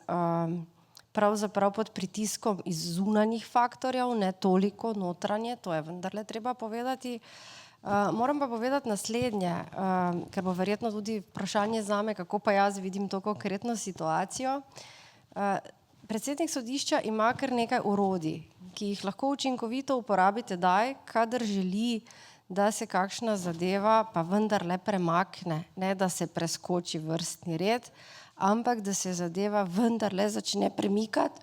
pravzaprav pod pritiskom iz zunanjih faktorjev, ne toliko notranje, to je vendarle treba povedati. Moram pa povedati naslednje, ker bo verjetno tudi vprašanje zame, kako pa jaz vidim to konkretno situacijo. Predsednik sodišča ima kar nekaj orodij, ki jih lahko učinkovito uporabite daj, kadar želi, da se kakšna zadeva pa vendarle premakne, ne da se preskoči vrstni red, ampak da se zadeva vendarle začne premikati.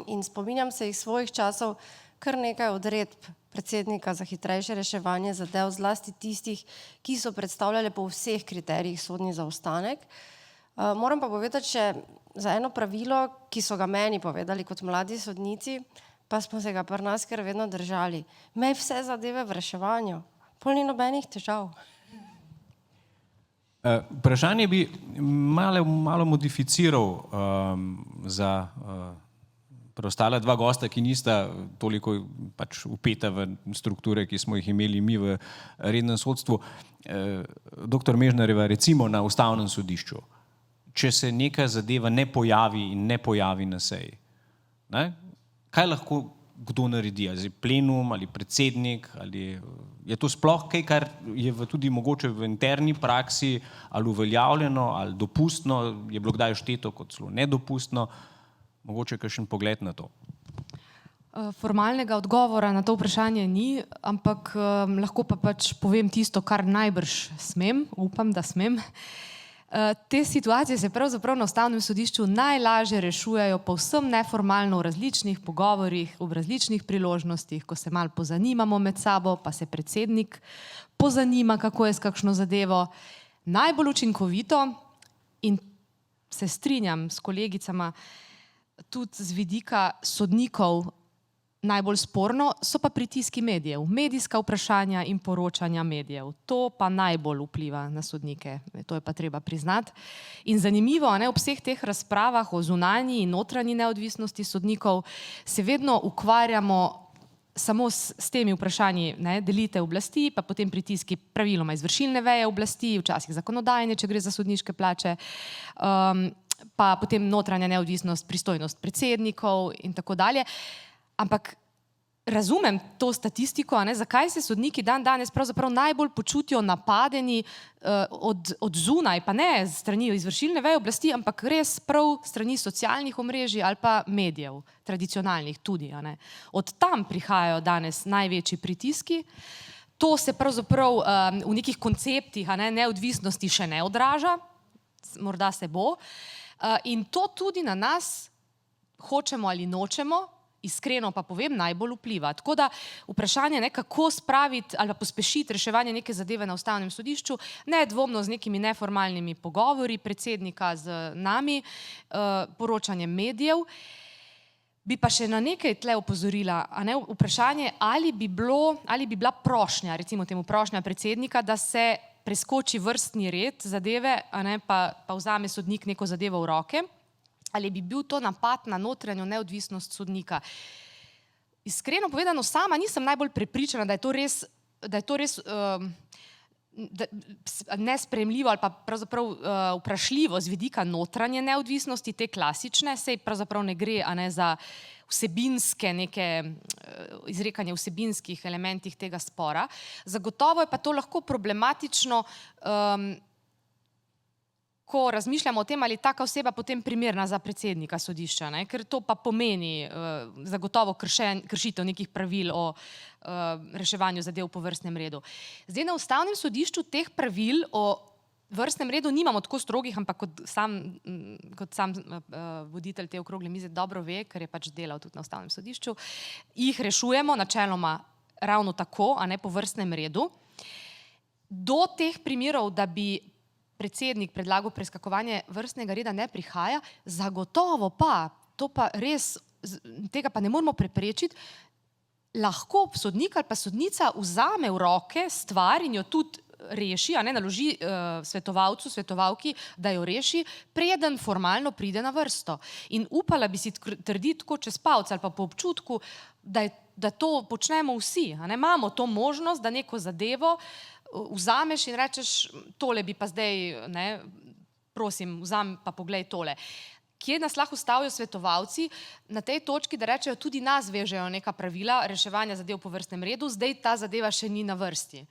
In spominjam se iz svojih časov kar nekaj odredb predsednika za hitrejše reševanje zadev, zlasti tistih, ki so predstavljale po vseh kriterijih sodni zaostanek. Moram pa povedati še za eno pravilo, ki so ga meni povedali kot mladi sodnici, pa smo se ga pri nas kar vedno držali. Imej vse zadeve v reševanju, pol ni nobenih težav. Vprašanje bi malo modificiral za preostala dva gosta, ki nista toliko pač vpeta v strukture, ki smo jih imeli mi v rednem sodstvu. Doktor Mežnarjeva, recimo na Ustavnem sodišču, če se neka zadeva ne pojavi in ne pojavi na seji, ne? Kaj lahko kdo naredi? Ali plenum ali predsednik? Ali je to sploh kaj, kar je tudi mogoče v interni praksi ali uveljavljeno ali dopustno? Je bilo kdaj šteto kot celo nedopustno? Mogoče kakšen pogled na to? Formalnega odgovora na to vprašanje ni, ampak lahko pa pač povem tisto, kar najbrž smem, upam, da smem. Te situacije se pravzaprav na Ustavnem sodišču najlažje rešujejo povsem neformalno v različnih pogovorih, v različnih priložnostih, ko se malo pozanimamo med sabo, pa se predsednik pozanima, kako je s kakšno zadevo. Najbolj učinkovito, in se strinjam s kolegicama, tudi z vidika sodnikov, najbolj sporno, so pa pritiski medijev, medijska vprašanja in poročanja medijev. To pa najbolj vpliva na sodnike, to je pa treba priznati. In zanimivo, ob vseh teh razpravah o zunanji in notranji neodvisnosti sodnikov se vedno ukvarjamo samo s temi vprašanji, delite oblasti, pa potem pritiski praviloma izvršilne veje oblasti, včasih zakonodajne, če gre za sodniške plače, pa potem notranja neodvisnost, pristojnost predsednikov in tako dalje. Ampak razumem to statistiko, zakaj se sodniki danes pravzaprav najbolj počutijo napadeni od zunaj, pa ne strani izvršilne veje oblasti, ampak res prav strani socialnih omrežij ali pa medijev, tradicionalnih tudi. Od tam prihajajo danes največji pritiski. To se pravzaprav v nekih konceptih neodvisnosti še ne odraža, morda se bo. In to tudi na nas, hočemo ali nočemo, iskreno pa povem, najbolj vpliva. Tako da vprašanje, kako spraviti ali pospešiti reševanje neke zadeve na Ustavnem sodišču, nedvomno z nekimi neformalnimi pogovori predsednika z nami, poročanjem medijev, bi pa še na nekaj tle opozorila, vprašanje, ali bi bila prošnja, recimo temu prošnja predsednika, da se preskoči vrstni red zadeve, pa vzame sodnik neko zadevo v roke, ali bi bil to napad na notranjo neodvisnost sodnika. Iskreno povedano, sama nisem najbolj prepričana, da je to res nesprejemljivo ali pa pravzaprav vprašljivo z vidika notranje neodvisnosti, te klasične, saj pravzaprav ne gre za vsebinske neke izrekanje vsebinskih elementih tega spora. Zagotovo je pa to lahko problematično, ko razmišljamo o tem, ali je taka oseba potem primerna za predsednika sodišča, ker to pa pomeni zagotovo kršitev nekih pravil o reševanju zadev po vrstnem redu. Zdaj na Ustavnem sodišču teh pravil o vrstnem redu nimamo tako strogih, ampak kot sam voditelj te okrogle mize dobro ve, ker je pač delal tudi na Ustavnem sodišču, jih rešujemo načeloma ravno tako, a ne po vrstnem redu. Do teh primerov, da bi predsednik predlagal preskakovanje vrstnega reda, ne prihaja, zagotovo pa, to pa res, tega pa ne moramo preprečiti, lahko sodnik ali pa sodnica vzame v roke stvar in jo tudi reši, naloži svetovalcu, svetovalki, da jo reši, preden formalno pride na vrsto. In upala bi si trditi tako čez palce ali pa po občutku, da to počnemo vsi. Imamo to možnost, da neko zadevo vzameš in rečeš, tole bi pa zdaj, prosim, vzam pa poglej tole. Kje nas lahko stavijo svetovalci na tej točki, da rečejo, tudi nas vežejo neka pravila reševanja zadev po vrstnem redu, zdaj ta zadeva še ni na vrsti.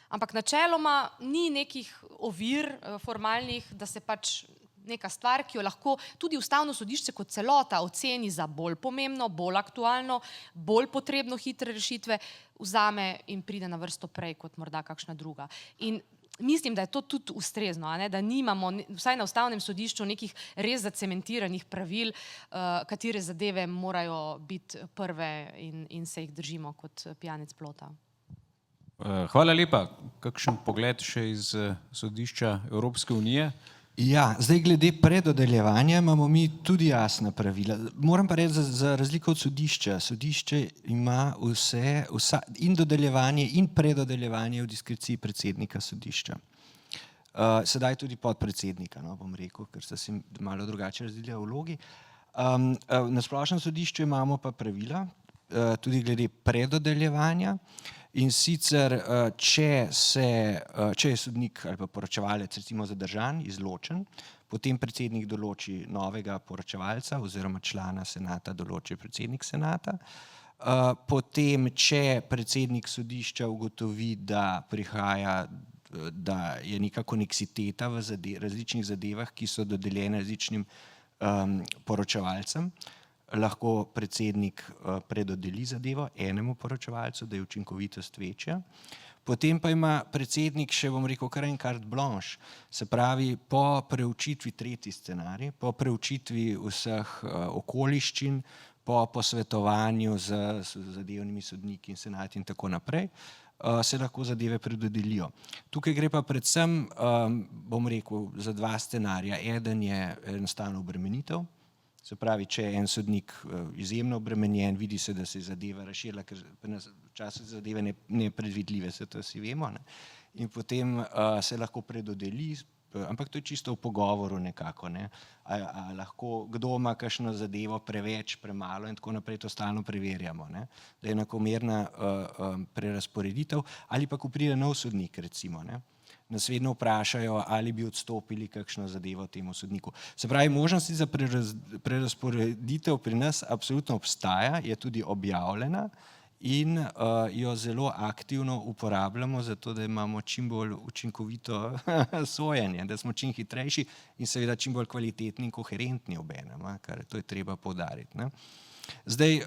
Ampak načeloma ni nekih ovir formalnih, da se pač neka stvar, ki jo lahko tudi Ustavno sodišče kot celota oceni za bolj pomembno, bolj aktualno, bolj potrebno hitre rešitve, vzame in pride na vrsto prej kot morda kakšna druga. In mislim, da je to tudi ustrezno, da nimamo, vsaj na Ustavnem sodišču, nekih res zacementiranih pravil, katere zadeve morajo biti prve in se jih držimo kot pijanec plota. Hvala lepa. Kakšen pogled še iz sodišča Evropske unije? Ja, zdaj glede predodeljevanja imamo mi tudi jasna pravila. Moram pa reči, za razliko od sodišča, sodišče ima in dodeljevanje in predodeljevanje v diskreciji predsednika sodišča. Sedaj tudi podpredsednika, bom rekel, ker sta si malo drugače razdelila vlogi. Na splošnem sodišču imamo pa pravila, tudi glede predodeljevanja. In sicer, če je sodnik ali pa poročevalec recimo zadržan, izločen, potem predsednik določi novega poročevalca oziroma člana senata določi predsednik senata. Potem, če predsednik sodišča ugotovi, da je neka koneksiteta v različnih zadevah, ki so dodeljene različnim poročevalcem, lahko predsednik predodeli zadevo enemu poročevalcu, da je učinkovitost večja. Potem pa ima predsednik še, bom rekel, kar en carte blanche, se pravi po preučitvi tretji scenarij, po preučitvi vseh okoliščin, po posvetovanju z zadevnimi sodniki in senati in tako naprej, se lahko zadeve predodelijo. Tukaj gre pa predvsem, bom rekel, za dva scenarija. Eden je enostavno obremenitev Se pravi, če je en sodnik izjemno obremenjen, vidi se, da se je zadeva razširila, ker pri nas včasih zadeve nepredvidljive, se to vsi vemo, ne? In potem se lahko predodeli, ampak to je čisto v pogovoru nekako, ne? A lahko kdo ima kakšno zadevo preveč, premalo in tako naprej, to stalno preverjamo, ne? Da je enakomerna prerasporeditev, ali pa ko pride nov sodnik, recimo, ne? Nas vedno vprašajo, ali bi odstopili kakšno zadevo temu sodniku. Se pravi, možnosti za prerasporeditev pri nas absolutno obstaja, je tudi objavljena in jo zelo aktivno uporabljamo, zato da imamo čim bolj učinkovito sojenje, da smo čim hitrejši in seveda čim bolj kvalitetni in koherentni obenem, kar to je treba poudariti, ne. Zdaj,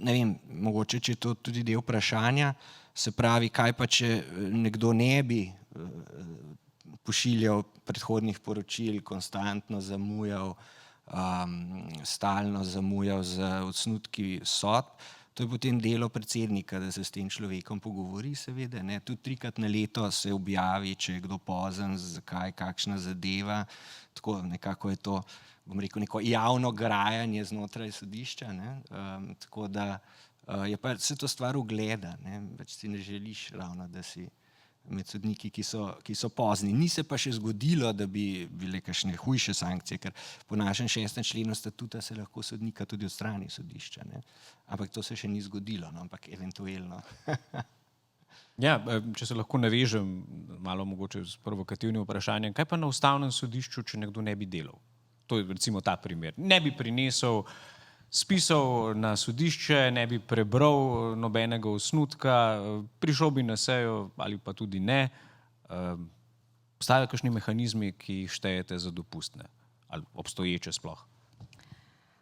ne vem, mogoče, če je to tudi del vprašanja, se pravi, kaj pa, če nekdo ne bi pošiljal predhodnih poročil, konstantno zamujal, stalno zamujal z osnutki sodb, to je potem delo predsednika, da se s tem človekom pogovori, seveda, ne, tudi 3-krat na leto se objavi, če je kdo pozen, zakaj, kakšna zadeva, tako nekako je to, bom rekel, neko javno grajanje znotraj sodišča, ne, tako da je pa vse to stvar ugleda, ne, več si ne želiš ravno, da si med sodniki, ki so pozni. Ni se pa še zgodilo, da bi bile kakšne hujše sankcije, ker po našem 6. členu statuta se lahko sodnika tudi odstrani sodišča, ne. Ampak to se še ni zgodilo, no, ampak eventuelno. Ja, če se lahko navežem malo mogoče s provokativnim vprašanjem, kaj pa na ustavnem sodišču, če nekdo ne bi delal? To je recimo ta primer. Ne bi prinesel spisov na sodišče, ne bi prebral nobenega osnutka, prišel bi na sejo ali pa tudi ne. Obstajajo kakšni mehanizmi, ki jih štejete za dopustne ali obstoječe sploh?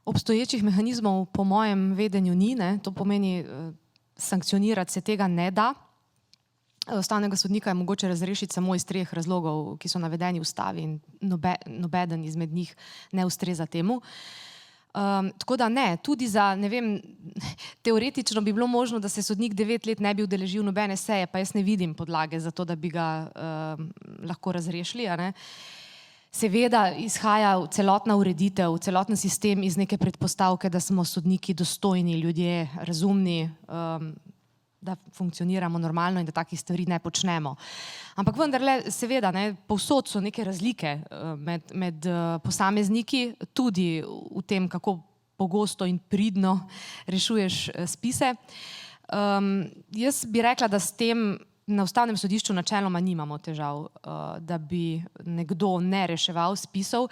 Obstoječih mehanizmov po mojem vedenju ni, ne? To pomeni, sankcionirati se tega ne da. Ustavnega sodnika je mogoče razrešiti samo iz 3 razlogov, ki so navedeni v ustavi in nobeden izmed njih ne ustreza temu. Tako da ne, tudi za, ne vem, teoretično bi bilo možno, da se sodnik 9 let ne bi udeležil nobene seje, pa jaz ne vidim podlage za to, da bi ga lahko razrešili, a ne. Seveda izhaja celotna ureditev, celoten sistem iz neke predpostavke, da smo sodniki dostojni ljudje, razumni, da funkcioniramo normalno in da takih stvari ne počnemo. Ampak vendarle, seveda, ne, povsod so neke razlike med posamezniki, tudi v tem, kako pogosto in pridno rešuješ spise. Jaz bi rekla, da s tem na ustavnem sodišču načeloma nimamo težav, da bi nekdo ne reševal spisov.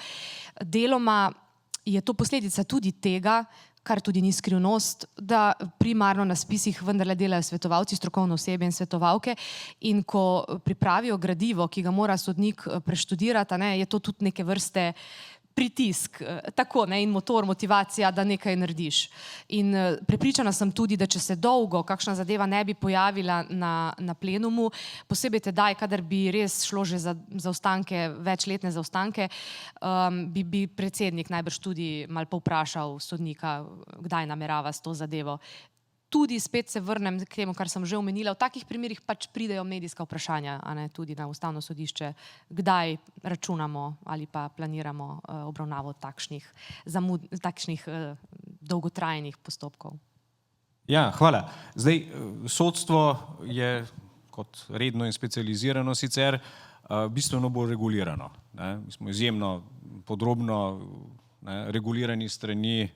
Deloma je to posledica tudi tega, kar tudi ni skrivnost, da primarno na spisih vendarle delajo svetovalci, strokovne osebe in svetovalke, in ko pripravijo gradivo, ki ga mora sodnik preštudirati, ne, je to tudi neke vrste pritisk, tako, ne, in motor, motivacija, da nekaj narediš. In prepričana sem tudi, da če se dolgo kakšna zadeva ne bi pojavila na plenumu, posebej tedaj, kadar bi res šlo že za zaostanke, večletne zaostanke, bi predsednik najbrž tudi malo povprašal sodnika, kdaj namerava s to zadevo. Tudi spet se vrnem k temu, kar sem že omenila, v takih primerih pač pridejo medijska vprašanja, a ne, tudi na ustavno sodišče, kdaj računamo ali pa planiramo obravnavo takšnih dolgotrajnih postopkov. Ja, hvala. Zdaj, sodstvo je kot redno in specializirano sicer bistveno bolj regulirano, ne. Mi smo izjemno podrobno, ne, regulirani strani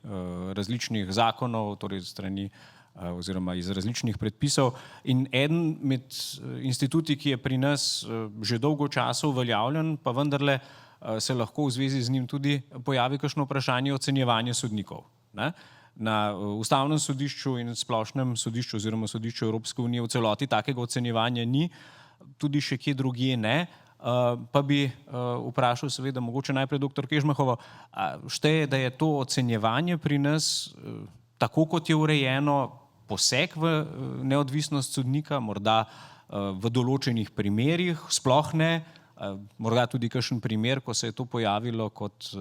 različnih zakonov, torej strani oziroma iz različnih predpisov. In eden med instituti, ki je pri nas že dolgo časa uveljavljen, pa vendarle se lahko v zvezi z njim tudi pojavi kakšno vprašanje ocenjevanja sodnikov, ne. Na ustavnem sodišču in splošnem sodišču oziroma sodišču Evropske unije v celoti takega ocenjevanja ni, tudi še kje drugje ne. Pa bi vprašal seveda mogoče najprej doktor Kežmahovo, šteje, da je to ocenjevanje pri nas tako, kot je urejeno, poseg v neodvisnost sodnika, morda v določenih primerih, sploh ne, morda tudi kakšen primer, ko se je to pojavilo kot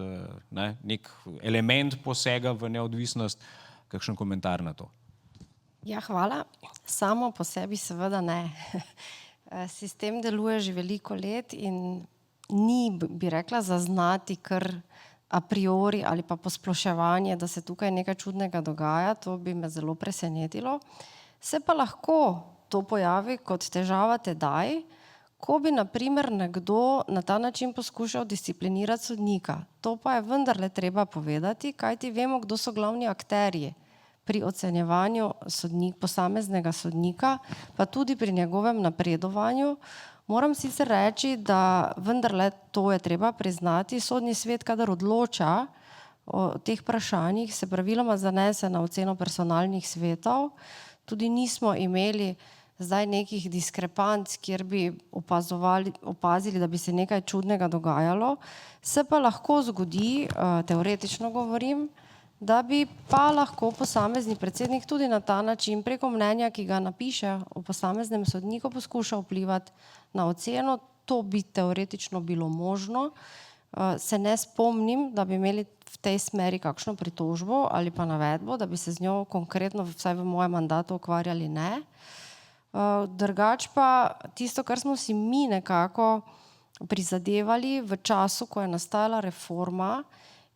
nek element posega v neodvisnost, kakšen komentar na to? Ja, hvala. Samo po sebi seveda ne. Sistem deluje že veliko let in ni, bi rekla, zaznati kar a priori ali pa posploševanje, da se tukaj nekaj čudnega dogaja, to bi me zelo presenetilo. Se pa lahko to pojavi kot težava tedaj, ko bi na primer nekdo na ta način poskušal disciplinirati sodnika. To pa je vendarle treba povedati, kajti vemo, kdo so glavni akterji pri ocenjevanju posameznega sodnika, pa tudi pri njegovem napredovanju. Moram sicer reči, da vendarle to je treba priznati, Sodni svet, kadar odloča o teh vprašanjih, se praviloma zanese na oceno personalnih svetov. Tudi nismo imeli zdaj nekih diskrepanc, kjer bi opazili, da bi se nekaj čudnega dogajalo. Se pa lahko zgodi, teoretično govorim, da bi pa lahko posamezni predsednik tudi na ta način preko mnenja, ki ga napiše o posameznem sodniku, poskušal vplivati na oceno. To bi teoretično bilo možno. Se ne spomnim, da bi imeli v tej smeri kakšno pritožbo ali pa navedbo, da bi se z njo konkretno, vsaj v mojem mandatu, ukvarjali, ne. Drugač pa tisto, kar smo si mi nekako prizadevali v času, ko je nastajala reforma,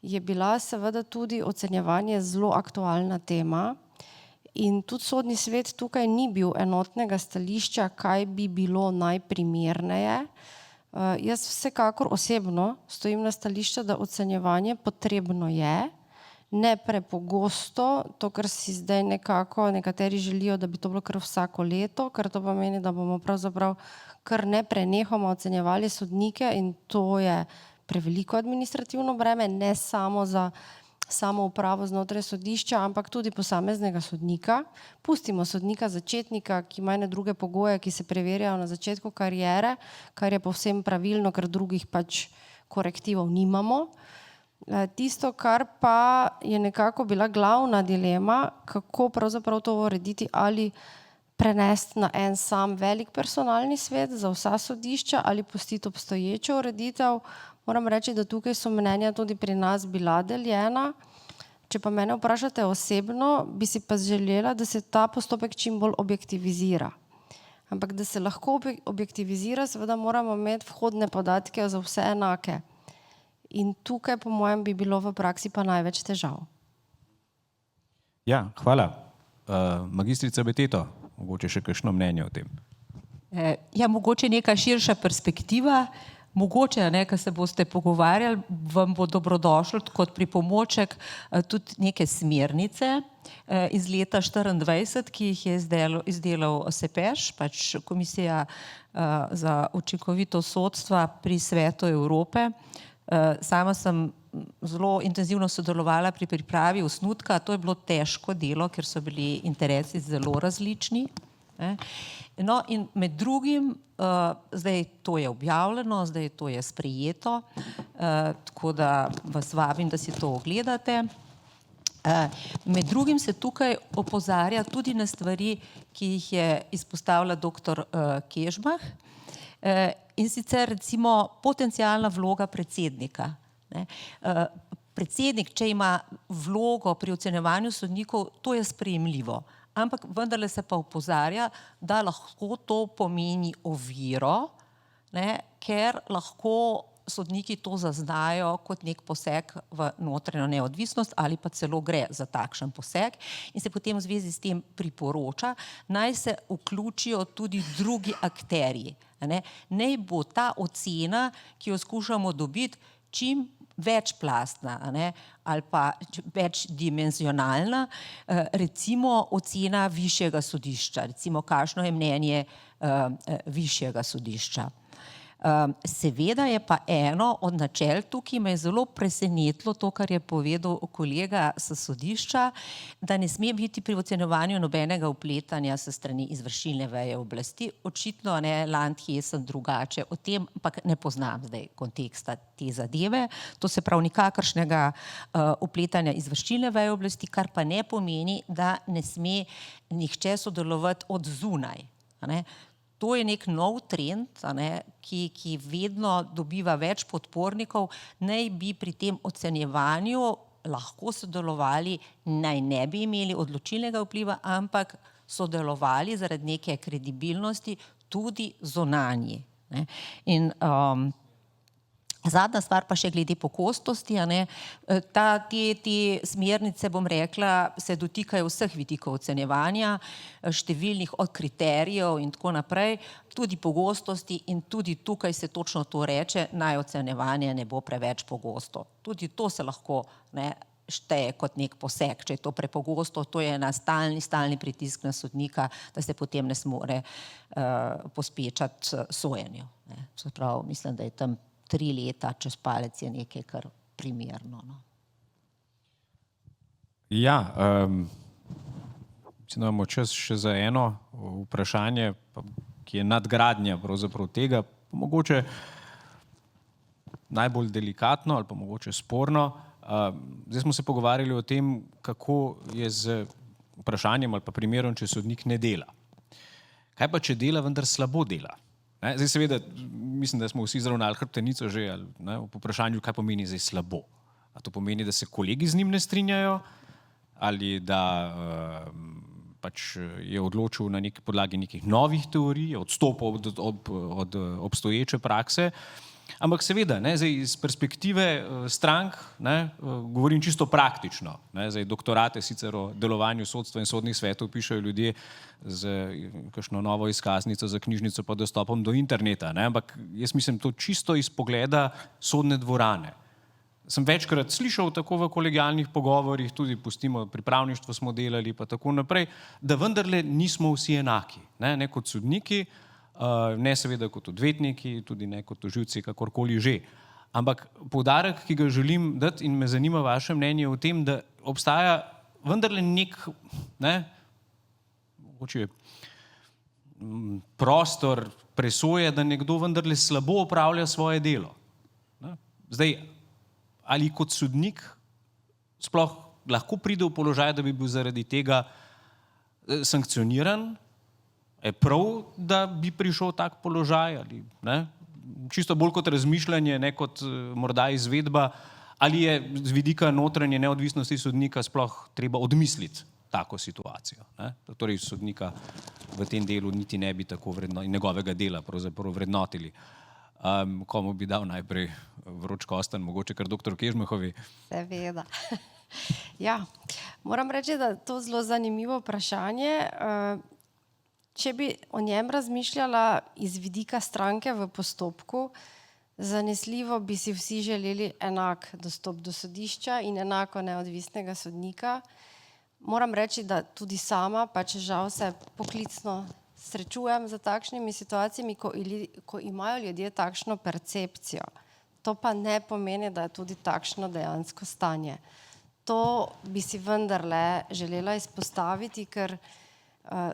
je bila seveda tudi ocenjevanje zelo aktualna tema in tudi Sodni svet tukaj ni bil enotnega stališča, kaj bi bilo najprimerneje. Jaz vsekakor osebno stojim na stališču, da ocenjevanje potrebno je, ne prepogosto, to, kar si zdaj nekako nekateri želijo, da bi to bilo kar vsako leto, ker to pomeni, da bomo pravzaprav kar neprenehoma ocenjevali sodnike in to je preveliko administrativno breme, ne samo za samo upravo znotraj sodišča, ampak tudi posameznega sodnika. Pustimo sodnika začetnika, ki ima ene druge pogoje, ki se preverjajo na začetku kariere, kar je povsem pravilno, ker drugih pač korektivov nimamo. Tisto, kar pa je nekako bila glavna dilema, kako pravzaprav to urediti, ali prenesti na en sam velik personalni svet za vsa sodišča ali pustiti obstoječo ureditev. Moram reči, da tukaj so mnenja tudi pri nas bila deljena. Če pa mene vprašate osebno, bi si pa želela, da se ta postopek čim bolj objektivizira. Ampak da se lahko objektivizira, seveda moramo imeti vhodne podatke za vse enake. In tukaj, po mojem, bi bilo v praksi pa največ težav. Ja, hvala. Magistrica Beteto, mogoče še kakšno mnenje o tem? Ja, mogoče neka širša perspektiva. Mogoče, ko se boste pogovarjali, vam bo dobrodošlo kot pripomoček tudi neke smernice iz leta 2024, ki jih je izdelal SEPEŠ, pač Komisija za učinkovito sodstva pri Svetu Evrope. Sama sem zelo intenzivno sodelovala pri pripravi osnutka. To je bilo težko delo, ker so bili interesi zelo različni. No, in med drugim, zdaj to je objavljeno, zdaj to je sprejeto, tako da vas vabim, da si to ogledate. Med drugim se tukaj opozarja tudi na stvari, ki jih je izpostavila doktor Kežmah, in sicer recimo potencialna vloga predsednika. Predsednik, če ima vlogo pri ocenjevanju sodnikov, to je sprejemljivo. Ampak vendarle se pa opozarja, da lahko to pomeni oviro, ker lahko sodniki to zaznajo kot nek poseg v notranjo neodvisnost ali pa celo gre za takšen poseg in se potem v zvezi s tem priporoča, naj se vključijo tudi drugi akterji. Naj bo ta ocena, ki jo skušamo dobiti, čim večplastna ali pa večdimenzionalna, recimo ocena višjega sodišča, recimo kakšno je mnenje višjega sodišča. Seveda je pa eno od načel tukaj, me je zelo presenetilo to, kar je povedal kolega s sodišča, da ne sme biti pri ocenjevanju nobenega vpletanja s strani izvršilne veje oblasti. Očitno Landhesen drugače, o tem pa ne poznam zdaj konteksta te zadeve. To se pravi nikakršnega vpletanja izvršilne veje oblasti, kar pa ne pomeni, da ne sme nihče sodelovati od zunaj. To je nek nov trend, ki vedno dobiva več podpornikov, naj bi pri tem ocenjevanju lahko sodelovali, naj ne bi imeli odločilnega vpliva, ampak sodelovali zaradi neke kredibilnosti tudi zunanji. In Zadnja stvar pa še glede pogostosti, a ne. Te smernice, bom rekla, se dotikajo vseh vidikov ocenjevanja, številnih od kriterijev in tako naprej, tudi pogostosti, in tudi tukaj se točno to reče, naj ocenjevanje ne bo preveč pogosto. Tudi to se lahko, ne, šteje kot nek poseg, če je to prepogosto, to je na stalni pritisk na sodnika, da se potem ne zmore pospečati sojenju, ne. Se pravi, mislim, da je tam 3 leta čez palec je nekaj kar primerno, no. Ja, mislim, da imamo čas še za eno vprašanje, ki je nadgradnja pravzaprav tega, mogoče najbolj delikatno ali pa mogoče sporno. Zdaj smo se pogovarjali o tem, kako je z vprašanjem ali pa primerom, če sodnik ne dela. Kaj pa, če dela, vendar slabo dela? Ne? Zdaj seveda, mislim, da smo vsi zravnali hrbtenico že, ali, ne, v vprašanju, kaj pomeni zdaj slabo. A to pomeni, da se kolegi z njim ne strinjajo, ali da pač je odločil na neki podlagi nekih novih teorij, odstopil od obstoječe prakse. Ampak seveda, ne, zdaj iz perspektive strank, ne, govorim čisto praktično, ne, zdaj doktorate sicer o delovanju sodstva in sodnih svetov pišejo ljudje z kakšno novo izkaznico za knjižnico pa dostopom do interneta, ne, ampak jaz mislim to čisto iz pogleda sodne dvorane. Sem večkrat slišal tako v kolegialnih pogovorih, tudi pustimo, pripravništvo smo delali pa tako naprej, da vendarle nismo vsi enaki, ne kot sodniki, ne seveda kot odvetniki, tudi ne kot tožilci, kakorkoli že. Ampak poudarek, ki ga želim dati in me zanima vaše mnenje o tem, da obstaja vendarle nek, ne, mogoče prostor presoje, da nekdo vendarle slabo opravlja svoje delo. Ne. Zdaj, ali kot sodnik sploh lahko pride v položaj, da bi bil zaradi tega sankcioniran? Je prav, da bi prišel tak položaj, ali ne? Čisto bolj kot razmišljanje, ne kot morda izvedba, ali je z vidika notranje neodvisnosti sodnika sploh treba odmisliti tako situacijo, ne? Torej sodnika v tem delu niti ne bi tako in njegovega dela pravzaprav vrednotili. Komu bi dal najprej vroč kostanj, mogoče kar doktor Kežmehovi? Seveda. Ja, moram reči, da je to zelo zanimivo vprašanje. Če bi o njem razmišljala iz vidika stranke v postopku, zanesljivo bi si vsi želeli enak dostop do sodišča in enako neodvisnega sodnika. Moram reči, da tudi sama, pač žal se poklicno srečujem z takšnimi situacijami, ko imajo ljudje takšno percepcijo. To pa ne pomeni, da je tudi takšno dejansko stanje. To bi si vendarle želela izpostaviti, ker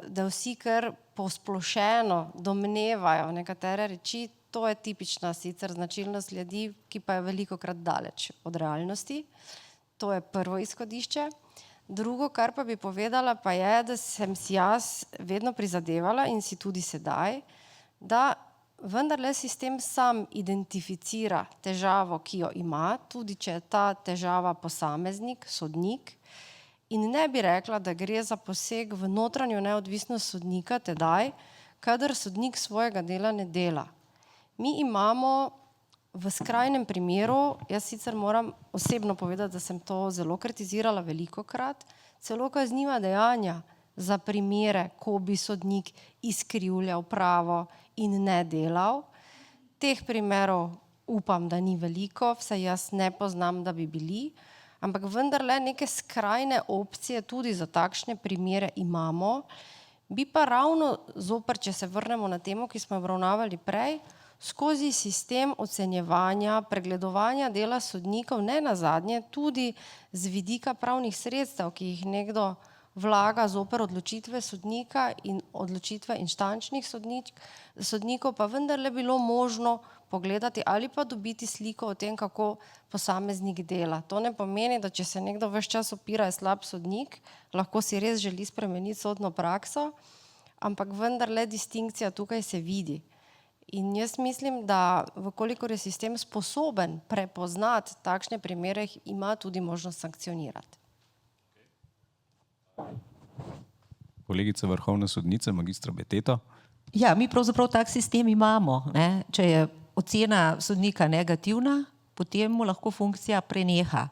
da vsi kar posplošeno domnevajo nekatere reči, to je tipična sicer značilnost ljudi, ki pa je velikokrat daleč od realnosti. To je prvo izhodišče. Drugo, kar pa bi povedala, pa je, da sem si jaz vedno prizadevala in si tudi sedaj, da vendarle sistem sam identificira težavo, ki jo ima, tudi če je ta težava posameznik, sodnik, in ne bi rekla, da gre za poseg v notranjo neodvisnost sodnika tedaj, kadar sodnik svojega dela ne dela. Mi imamo v skrajnem primeru, jaz sicer moram osebno povedati, da sem to zelo kritizirala velikokrat, celo kazniva dejanja za primere, ko bi sodnik izkrivljal pravo in ne delal. Teh primerov upam, da ni veliko, vsaj jaz ne poznam, da bi bili, ampak vendarle neke skrajne opcije tudi za takšne primere imamo. Bi pa ravno zoper, če se vrnemo na temo, ki smo obravnavali prej, skozi sistem ocenjevanja, pregledovanja dela sodnikov, ne nazadnje tudi z vidika pravnih sredstev, ki jih nekdo vlaga zoper odločitve sodnika in odločitve inštančnih sodnikov, pa vendarle bilo možno pogledati ali pa dobiti sliko o tem, kako posameznik dela. To ne pomeni, da če se nekdo ves čas opira, je slab sodnik, lahko si res želi spremeniti sodno prakso, ampak vendarle distinkcija tukaj se vidi. In jaz mislim, da vkolikor je sistem sposoben prepoznati takšne primere, ima tudi možnost sankcionirati. Kolegica vrhovna sodnica, magistra Beteto. Ja, mi pravzaprav tak sistem imamo, ne. Če je ocena sodnika negativna, potem mu lahko funkcija preneha.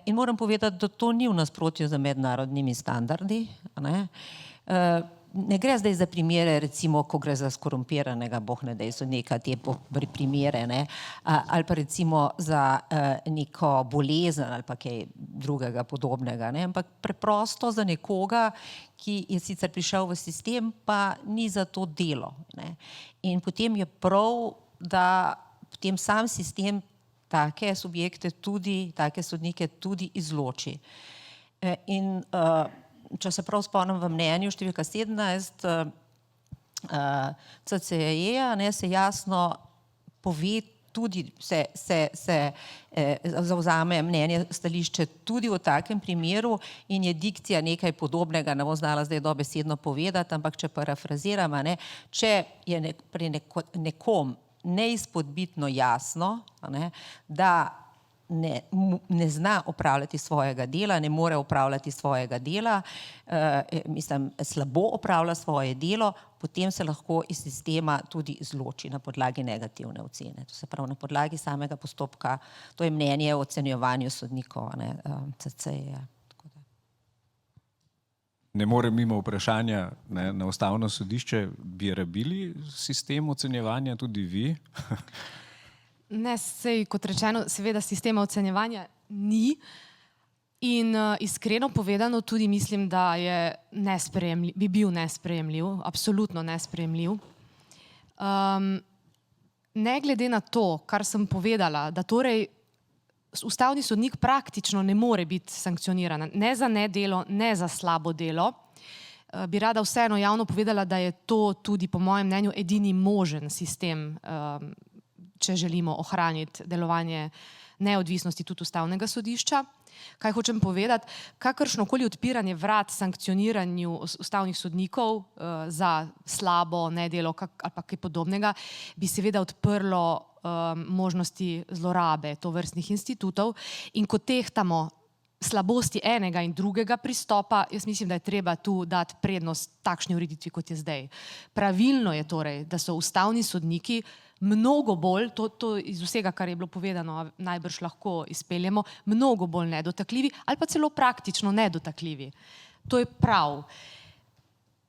In moram povedati, da to ni v nasprotju z mednarodnimi standardi. Ne gre zdaj za primere, recimo, ko gre za skorumpiranega, boh ne daj, so neka te primere, ne, ali pa recimo za neko bolezen ali pa kaj drugega podobnega, ne, ampak preprosto za nekoga, ki je sicer prišel v sistem, pa ni za to delo, ne. In potem je prav, da potem sam sistem take subjekte tudi, take sodnike tudi izloči. In če se prav spomnim v mnenju številka 17 CCE, se jasno pove tudi, se zavzame mnenje, stališče tudi v takem primeru in je dikcija nekaj podobnega, ne bom znala zdaj dobesedno povedati, ampak če parafraziram, če je pri nekom neizpodbitno jasno, da ne zna opravljati svojega dela, ne more opravljati svojega dela, slabo opravlja svoje delo, potem se lahko iz sistema tudi izloči na podlagi negativne ocene. To se pravi na podlagi samega postopka, to je mnenje o ocenjevanju sodnikov, CCE. Ne morem mimo vprašanja na Ustavno sodišče, bi rabili sistem ocenjevanja tudi vi? Ne, sej, kot rečeno, seveda sistema ocenjevanja ni in iskreno povedano tudi mislim, da je bi bil nesprejemljiv, absolutno nesprejemljiv. Ne glede na to, kar sem povedala, da torej ustavni sodnik praktično ne more biti sankcioniran, ne za nedelo, ne za slabo delo, bi rada vseeno javno povedala, da je to tudi po mojem mnenju edini možen sistem, če želimo ohraniti delovanje neodvisnosti tudi ustavnega sodišča. Kaj hočem povedati? Kakršnokoli odpiranje vrat sankcioniranju ustavnih sodnikov za slabo nedelo ali pa kaj podobnega bi seveda odprlo možnosti zlorabe tovrstnih institutov in ko tehtamo slabosti enega in drugega pristopa, jaz mislim, da je treba tu dati prednost takšni ureditvi, kot je zdaj. Pravilno je torej, da so ustavni sodniki mnogo bolj, to iz vsega, kar je bilo povedano, najbrž lahko izpeljemo, mnogo bolj nedotakljivi ali pa celo praktično nedotakljivi. To je prav.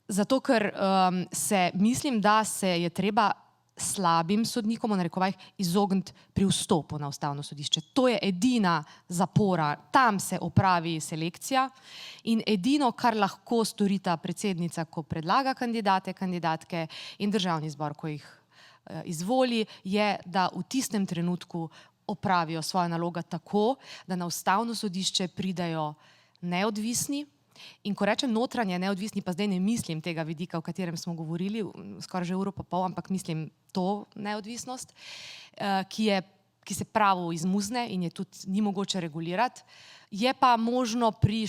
Zato, ker mislim, da se je treba slabim sodnikom, v narekovajih, izogniti pri vstopu na ustavno sodišče. To je edina zapora, tam se opravi selekcija in edino, kar lahko storita predsednica, ko predlaga kandidate, kandidatke in državni zbor, ko jih izvoli, je, da v tistem trenutku opravijo svojo nalogo tako, da na ustavno sodišče pridajo neodvisni. In ko rečem notranje neodvisni, pa zdaj ne mislim tega vidika, o katerem smo govorili skoraj že uro pa pol, ampak mislim to neodvisnost, ki se pravo izmuzne in je tudi ni mogoče regulirati. Je pa možno pri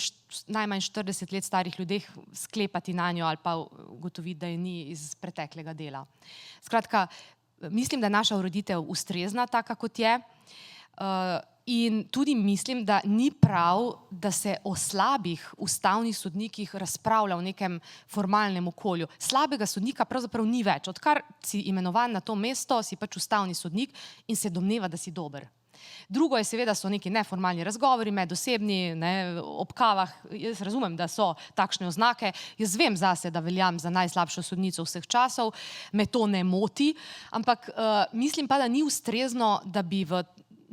najmanj 40 let starih ljudeh sklepati na njo ali pa ugotoviti, da je ni iz preteklega dela. Skratka, mislim, da je naša ureditev ustrezna, taka kot je. In tudi mislim, da ni prav, da se o slabih ustavnih sodnikih razpravlja v nekem formalnem okolju. Slabega sodnika pravzaprav ni več. Odkar si imenovan na to mesto, si pač ustavni sodnik in se domneva, da si dober. Drugo je seveda, so neki neformalni razgovori, medosebni, ob kavah. Jaz razumem, da so takšne oznake. Jaz vem zase, da veljam za najslabšo sodnico vseh časov. Me to ne moti. Ampak mislim pa, da ni ustrezno, da bi v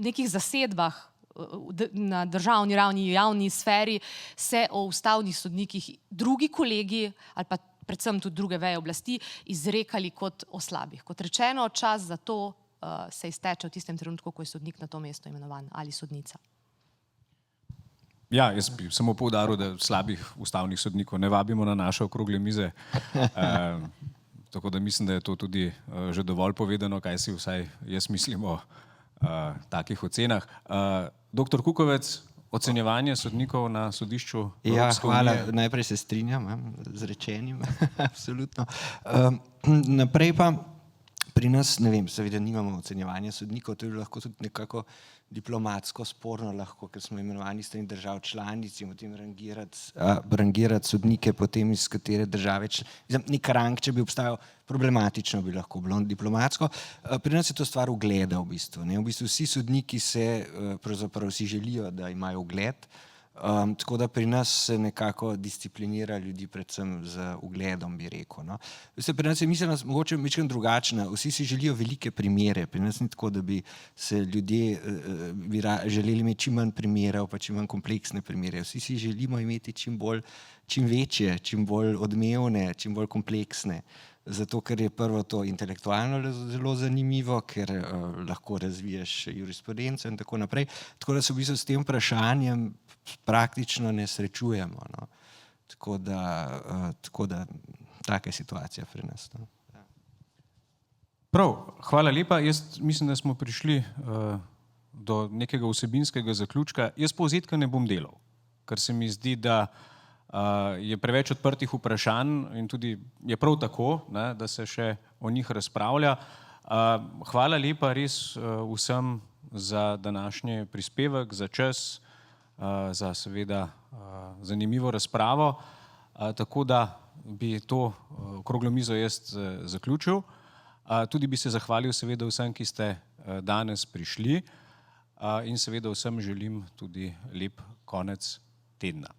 nekih zasedbah na državni ravni, javni sferi se o ustavnih sodnikih drugi kolegi ali pa predvsem tudi druge veje oblasti izrekali kot o slabih. Kot rečeno, čas za to se izteče v tistem trenutku, ko je sodnik na to mesto imenovan ali sodnica. Ja, jaz bi samo poudaril, da slabih ustavnih sodnikov ne vabimo na naše okrogle mize. Tako da mislim, da je to tudi že dovolj povedano, kaj si vsaj jaz mislim o takih ocenah. Doktor Kukovec, ocenjevanje sodnikov na sodišču Evropske unije. Ja, hvala. Najprej se strinjam z rečenim, absolutno. Naprej pa pri nas, ne vem, seveda nimamo ocenjevanja sodnikov, to je lahko tudi nekako diplomatsko sporno, lahko, ker smo imenovani strani držav članic in potem rangirati sodnike potem iz katere države, nek rang, če bi obstajal, problematično bi lahko bilo diplomatsko. Pri nas je to stvar ugleda v bistvu. V bistvu vsi sodniki pravzaprav si želijo, da imajo ugled, tako da pri nas se nekako disciplinira ljudi predvsem z ugledom, bi rekel. No. Pri nas je miselnost mogoče malo drugačna. Vsi si želijo velike primere. Pri nas ni tako, da bi se ljudje želeli imeti čim manj primerov, pa čim manj kompleksne primere. Vsi si želimo imeti čim večje, čim bolj odmevne, čim bolj kompleksne. Zato, ker je prvo to intelektualno zelo zanimivo, ker lahko razviješ jurisprudenco in tako naprej. Tako da se v bistvu s tem vprašanjem praktično ne srečujemo. No. Tako da taka je situacija pri nas. No. Prav, hvala lepa. Jaz mislim, da smo prišli do nekega vsebinskega zaključka. Jaz povzetka ne bom delal, ker se mi zdi, da je preveč odprtih vprašanj in tudi je prav tako, ne, da se še o njih razpravlja. Hvala lepa res vsem za današnji prispevek, za čas, za seveda zanimivo razpravo, tako da bi to okroglo mizo jaz zaključil. Tudi bi se zahvalil seveda vsem, ki ste danes prišli in seveda vsem želim tudi lep konec tedna.